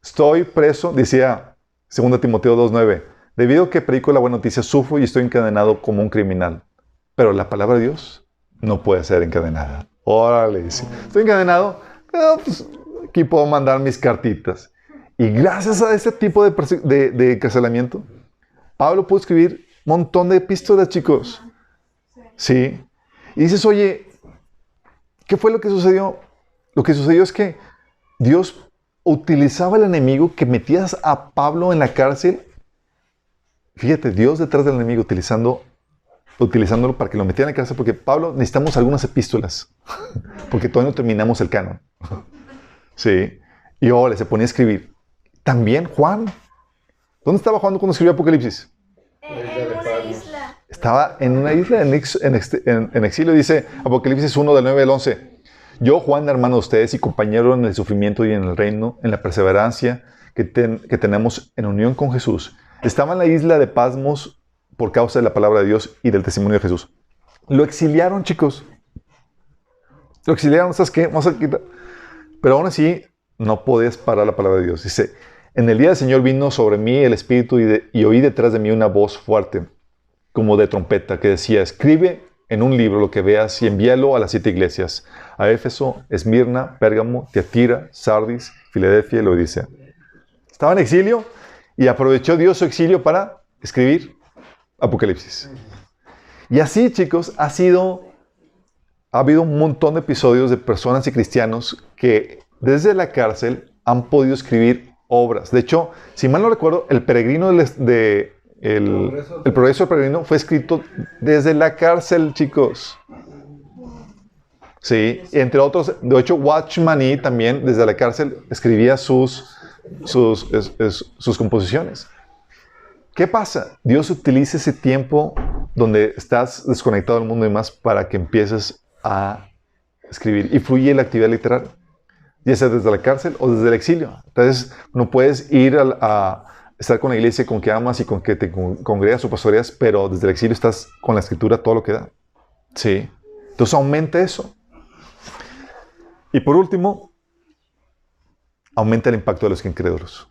S1: Estoy preso, decía 2 Timoteo 2:9, debido a que predico la buena noticia, sufro y estoy encadenado como un criminal. Pero la palabra de Dios no puede ser encadenada. Órale, sí. Estoy encadenado, pero pues, aquí puedo mandar mis cartitas. Y gracias a este tipo de encarcelamiento, Pablo pudo escribir un montón de epístolas, chicos. Sí. Y dices, oye, ¿qué fue lo que sucedió? Lo que sucedió es que Dios utilizaba al enemigo que metías a Pablo en la cárcel. Fíjate, Dios detrás del enemigo utilizándolo para que lo metiera en la cárcel, porque Pablo necesitamos algunas epístolas, porque todavía no terminamos el canon. Sí. Y ahora se ponía a escribir. También Juan. ¿Dónde estaba Juan cuando escribió Apocalipsis?
S2: En una isla.
S1: Estaba en una isla en exilio, dice Apocalipsis 1, del 9 al 11. Yo, Juan, hermano de ustedes y compañero en el sufrimiento y en el reino, en la perseverancia que tenemos en unión con Jesús, estaba en la isla de Pasmos por causa de la palabra de Dios y del testimonio de Jesús. Lo exiliaron, chicos. Lo exiliaron, ¿sabes qué? Vamos a quitar. Pero aún así, no podías parar la palabra de Dios. Dice, en el día del Señor vino sobre mí el Espíritu y oí detrás de mí una voz fuerte, como de trompeta, que decía, escribe en un libro lo que veas y envíalo a las 7 iglesias, a Éfeso, Esmirna, Pérgamo, Tiatira, Sardis, Filadelfia y Laodicea. Estaba en exilio y aprovechó Dios su exilio para escribir Apocalipsis. Y así, chicos, ha habido un montón de episodios de personas y cristianos que desde la cárcel han podido escribir obras. De hecho, si mal no recuerdo, el Progreso del Peregrino fue escrito desde la cárcel, chicos. Sí, entre otros, de hecho, Watchman Nee también desde la cárcel escribía sus composiciones. ¿Qué pasa? Dios utiliza ese tiempo donde estás desconectado del mundo y más para que empieces a escribir y fluye la actividad literaria, ya sea desde la cárcel o desde el exilio. Entonces, no puedes ir a estar con la iglesia con que amas y con que te congregas o pastoreas, pero desde el exilio estás con la escritura todo lo que da. Sí. Entonces, aumenta eso. Y por último, aumenta el impacto de los incrédulos.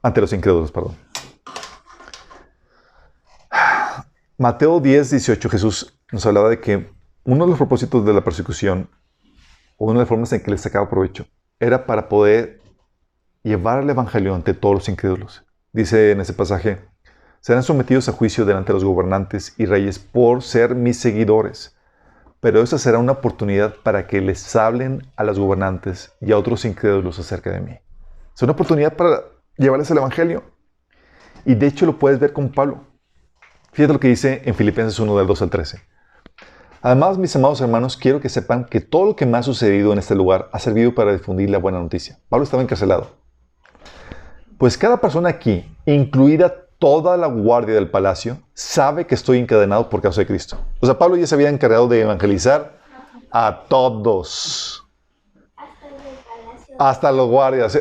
S1: Ante los incrédulos, perdón. Mateo 10:18, Jesús nos hablaba de que uno de los propósitos de la persecución o una de las formas en que les sacaba provecho, era para poder llevar el evangelio ante todos los incrédulos. Dice en ese pasaje, serán sometidos a juicio delante de los gobernantes y reyes por ser mis seguidores. Pero esa será una oportunidad para que les hablen a los gobernantes y a otros incrédulos acerca de mí. Es una oportunidad para llevarles el evangelio. Y de hecho lo puedes ver con Pablo. Fíjate lo que dice en Filipenses 1, del 2 al 13. Además, mis amados hermanos, quiero que sepan que todo lo que me ha sucedido en este lugar ha servido para difundir la buena noticia. Pablo estaba encarcelado. Pues cada persona aquí, incluida toda la guardia del palacio, sabe que estoy encadenado por causa de Cristo. O sea, Pablo ya se había encargado de evangelizar a todos. Hasta los guardias.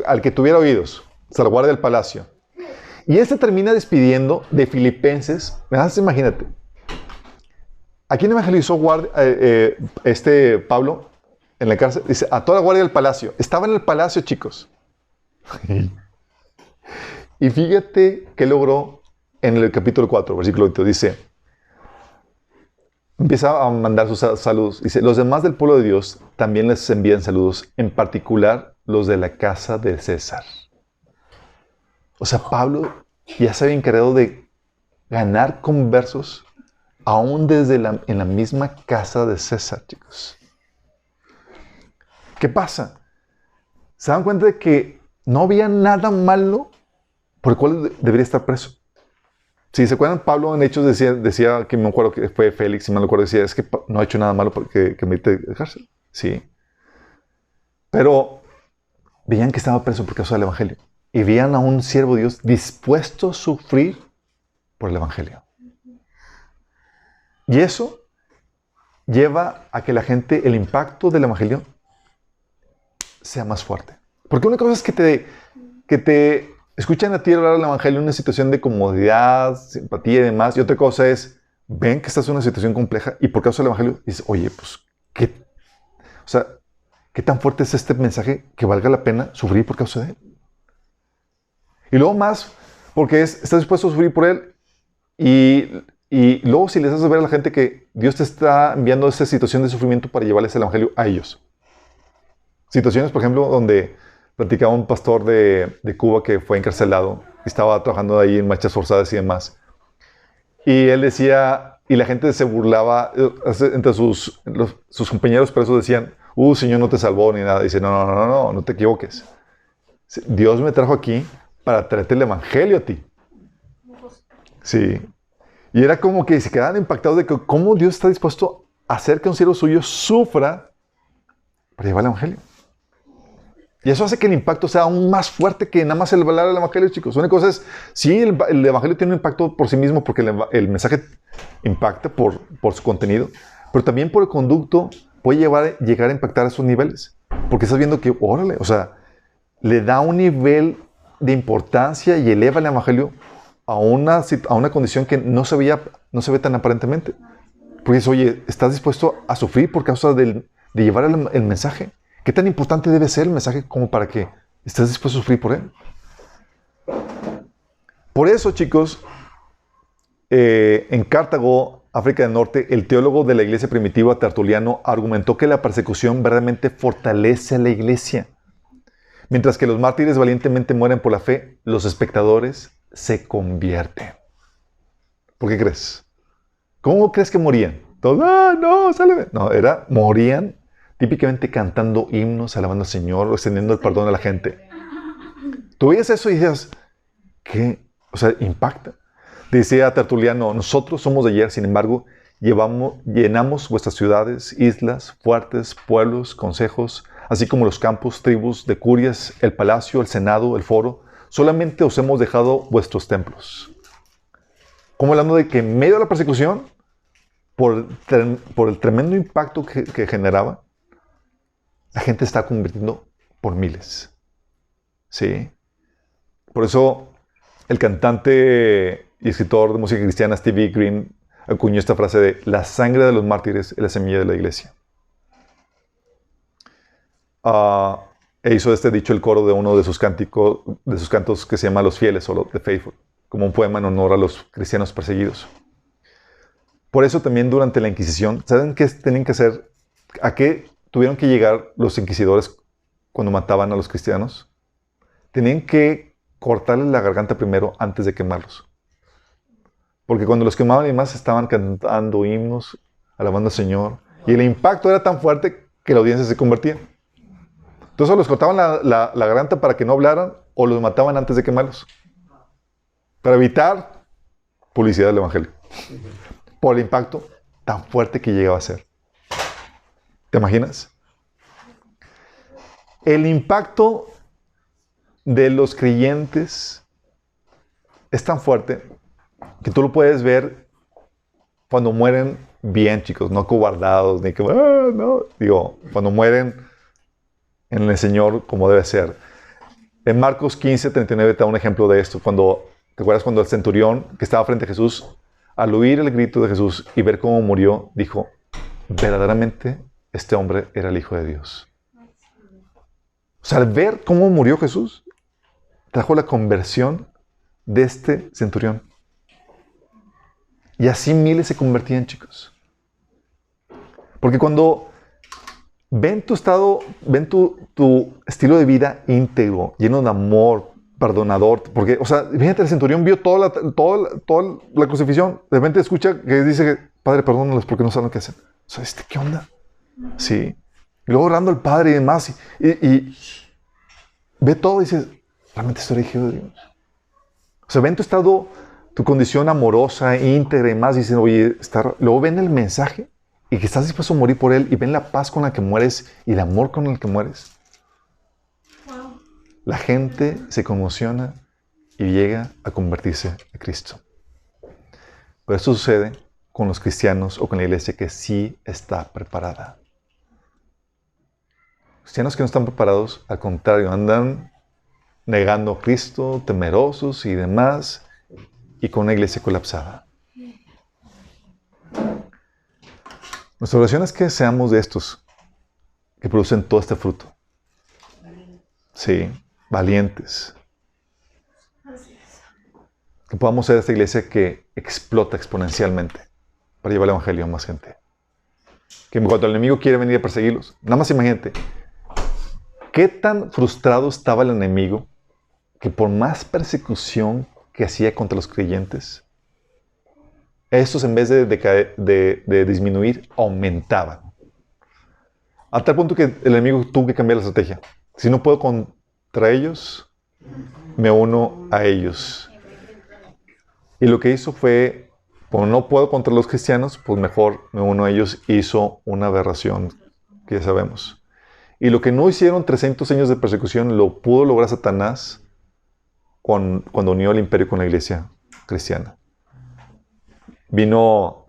S1: Al que tuviera oídos. Hasta la guardia del palacio. Y termina despidiendo de Filipenses. Imagínate. ¿A quién evangelizó Pablo en la cárcel? Dice, a toda la guardia del palacio. Estaba en el palacio, chicos. Y fíjate qué logró en el capítulo 4, versículo 8. Dice, empieza a mandar sus saludos. Dice, los demás del pueblo de Dios también les envían saludos, en particular los de la casa de César. O sea, Pablo ya se había encargado de ganar conversos aún desde en la misma casa de César, chicos. ¿Qué pasa? ¿Se dan cuenta de que no había nada malo por el cual debería estar preso? Si se acuerdan, Pablo en Hechos decía que me acuerdo que fue Félix, si me acuerdo, decía, es que no ha hecho nada malo porque que merite dejarse. Sí. Pero veían que estaba preso por causa del evangelio. Y veían a un siervo de Dios dispuesto a sufrir por el evangelio. Y eso lleva a que la gente, el impacto del evangelio, sea más fuerte. Porque una cosa es que te escuchan a ti hablar del evangelio en una situación de comodidad, simpatía y demás. Y otra cosa es, ven que estás en una situación compleja y por causa del evangelio dices, oye, pues, ¿qué tan fuerte es este mensaje que valga la pena sufrir por causa de él? Y luego más, porque estás dispuesto a sufrir por él y luego si les haces ver a la gente que Dios te está enviando esa situación de sufrimiento para llevarles el evangelio a ellos. Situaciones, por ejemplo, donde platicaba un pastor de Cuba que fue encarcelado y estaba trabajando ahí en marchas forzadas y demás. Y él decía, y la gente se burlaba, entre sus compañeros presos decían, Señor no te salvó ni nada. Dice, no te equivoques. Dios me trajo aquí para traerte el evangelio a ti. Sí. Y era como que se quedaban impactados de que cómo Dios está dispuesto a hacer que un siervo suyo sufra para llevar el evangelio. Y eso hace que el impacto sea aún más fuerte que nada más el hablar del evangelio, chicos. Una cosa es, sí, el evangelio tiene un impacto por sí mismo porque el mensaje impacta por su contenido, pero también por el conducto puede llegar a impactar a esos niveles. Porque estás viendo que, órale, o sea, le da un nivel de importancia y eleva el evangelio a una condición que no se ve tan aparentemente. Porque dices, oye, ¿estás dispuesto a sufrir por causa de llevar el mensaje? ¿Qué tan importante debe ser el mensaje como para que estés dispuesto a sufrir por él? Por eso, chicos, en Cartago, África del Norte, el teólogo de la iglesia primitiva Tertuliano argumentó que la persecución verdaderamente fortalece a la iglesia. Mientras que los mártires valientemente mueren por la fe, los espectadores se convierten. ¿Por qué crees? ¿Cómo crees que morían? Todos, no, sálvame. No, morían típicamente cantando himnos, alabando al Señor, extendiendo el perdón a la gente. Tú veías eso y decías, ¿qué? O sea, impacta. Decía Tertuliano, nosotros somos de ayer, sin embargo, llenamos vuestras ciudades, islas, fuertes, pueblos, consejos, así como los campos, tribus, decurias, el palacio, el senado, el foro. Solamente os hemos dejado vuestros templos. Como hablando de que en medio de la persecución, por el tremendo impacto que generaba, la gente está convirtiendo por miles. ¿Sí? Por eso el cantante y escritor de música cristiana Stevie Green acuñó esta frase de la sangre de los mártires es la semilla de la iglesia. E hizo este dicho el coro de uno de sus cantos que se llama Los Fieles o The Faithful, como un poema en honor a los cristianos perseguidos. Por eso también durante la Inquisición, ¿saben qué tenían que hacer ¿A qué tuvieron que llegar los inquisidores cuando mataban a los cristianos? Tenían que cortarles la garganta primero antes de quemarlos. Porque cuando los quemaban y demás estaban cantando himnos, alabando al Señor. Y el impacto era tan fuerte que la audiencia se convertía. Entonces los cortaban la garganta para que no hablaran o los mataban antes de quemarlos. Para evitar publicidad del Evangelio. Por el impacto tan fuerte que llegaba a ser. ¿Te imaginas? El impacto de los creyentes es tan fuerte que tú lo puedes ver cuando mueren bien, chicos, no cobardados, ni que, no. Digo, cuando mueren en el Señor como debe ser. En Marcos 15, 39 te da un ejemplo de esto. ¿Te acuerdas cuando el centurión que estaba frente a Jesús, al oír el grito de Jesús y ver cómo murió, dijo, verdaderamente este hombre era el Hijo de Dios? O sea, al ver cómo murió Jesús, trajo la conversión de este centurión. Y así miles se convertían, chicos. Porque cuando ven tu estado, ven tu estilo de vida íntegro, lleno de amor, perdonador, porque, o sea, fíjate, el centurión vio toda la crucifixión, de repente escucha que dice, Padre, perdónalos porque no saben lo que hacen. O sea, ¿qué onda? Sí. Y luego orando al Padre y demás, y ve todo y dices, realmente estoy elegido de Dios. O sea, ven tu estado, tu condición amorosa, íntegra y más, y dicen, oye, luego ven el mensaje y que estás dispuesto a morir por él, y ven la paz con la que mueres y el amor con el que mueres. Wow. La gente se conmociona y llega a convertirse a Cristo. Pero esto sucede con los cristianos o con la iglesia que sí está preparada. Cristianos que no están preparados, al contrario, andan negando a Cristo, temerosos y demás, y con una iglesia colapsada. Nuestra oración es que seamos de estos que producen todo este fruto. Sí, valientes. Que podamos ser esta iglesia que explota exponencialmente para llevar el Evangelio a más gente. Que cuando el enemigo quiere venir a perseguirlos, nada más imagínate, qué tan frustrado estaba el enemigo que por más persecución que hacía contra los creyentes, estos en vez de disminuir, aumentaban. A tal punto que el enemigo tuvo que cambiar la estrategia. Si no puedo contra ellos, me uno a ellos. Y lo que hizo fue, como no puedo contra los cristianos, pues mejor me uno a ellos. Hizo una aberración que ya sabemos. Y lo que no hicieron 300 años de persecución, lo pudo lograr Satanás cuando unió el imperio con la iglesia cristiana. Vino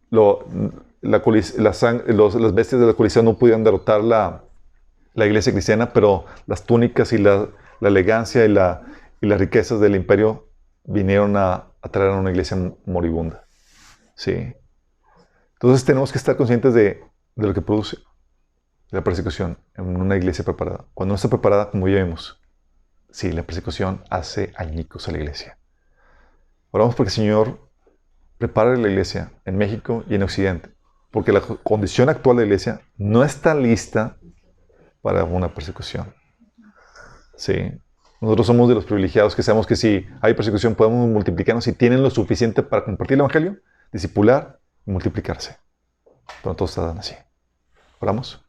S1: las bestias de la coliseo no pudieron derrotar la iglesia cristiana, pero las túnicas y la elegancia y las riquezas del imperio vinieron a traer a una iglesia moribunda. ¿Sí? Entonces tenemos que estar conscientes de lo que produce la persecución en una iglesia preparada. Cuando no está preparada, como ya vimos, sí, la persecución hace añicos a la iglesia. Oramos porque el Señor prepare la iglesia en México y en Occidente, porque la condición actual de la iglesia no está lista para una persecución. Sí. Nosotros somos de los privilegiados que sabemos que si hay persecución podemos multiplicarnos y tienen lo suficiente para compartir el Evangelio, discipular y multiplicarse. Pero no todos están así. Oramos.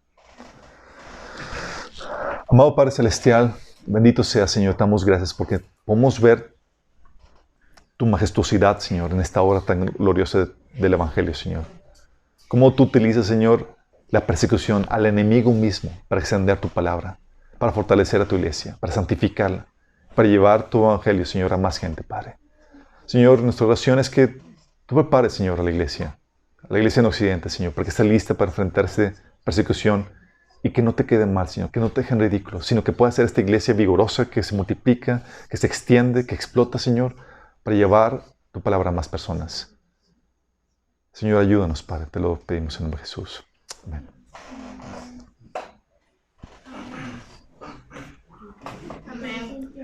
S1: Amado Padre Celestial, bendito sea, Señor, te damos gracias porque podemos ver tu majestuosidad, Señor, en esta hora tan gloriosa del Evangelio, Señor. Cómo tú utilizas, Señor, la persecución al enemigo mismo para extender tu palabra, para fortalecer a tu iglesia, para santificarla, para llevar tu Evangelio, Señor, a más gente, Padre. Señor, nuestra oración es que tú prepares, Señor, a la iglesia en Occidente, Señor, para que esté lista para enfrentarse a persecución y que no te quede mal, Señor, que no te dejen ridículo, sino que pueda ser esta iglesia vigorosa que se multiplica, que se extiende, que explota, Señor, para llevar tu palabra a más personas. Señor, ayúdanos, Padre, te lo pedimos en el nombre de Jesús. Amén.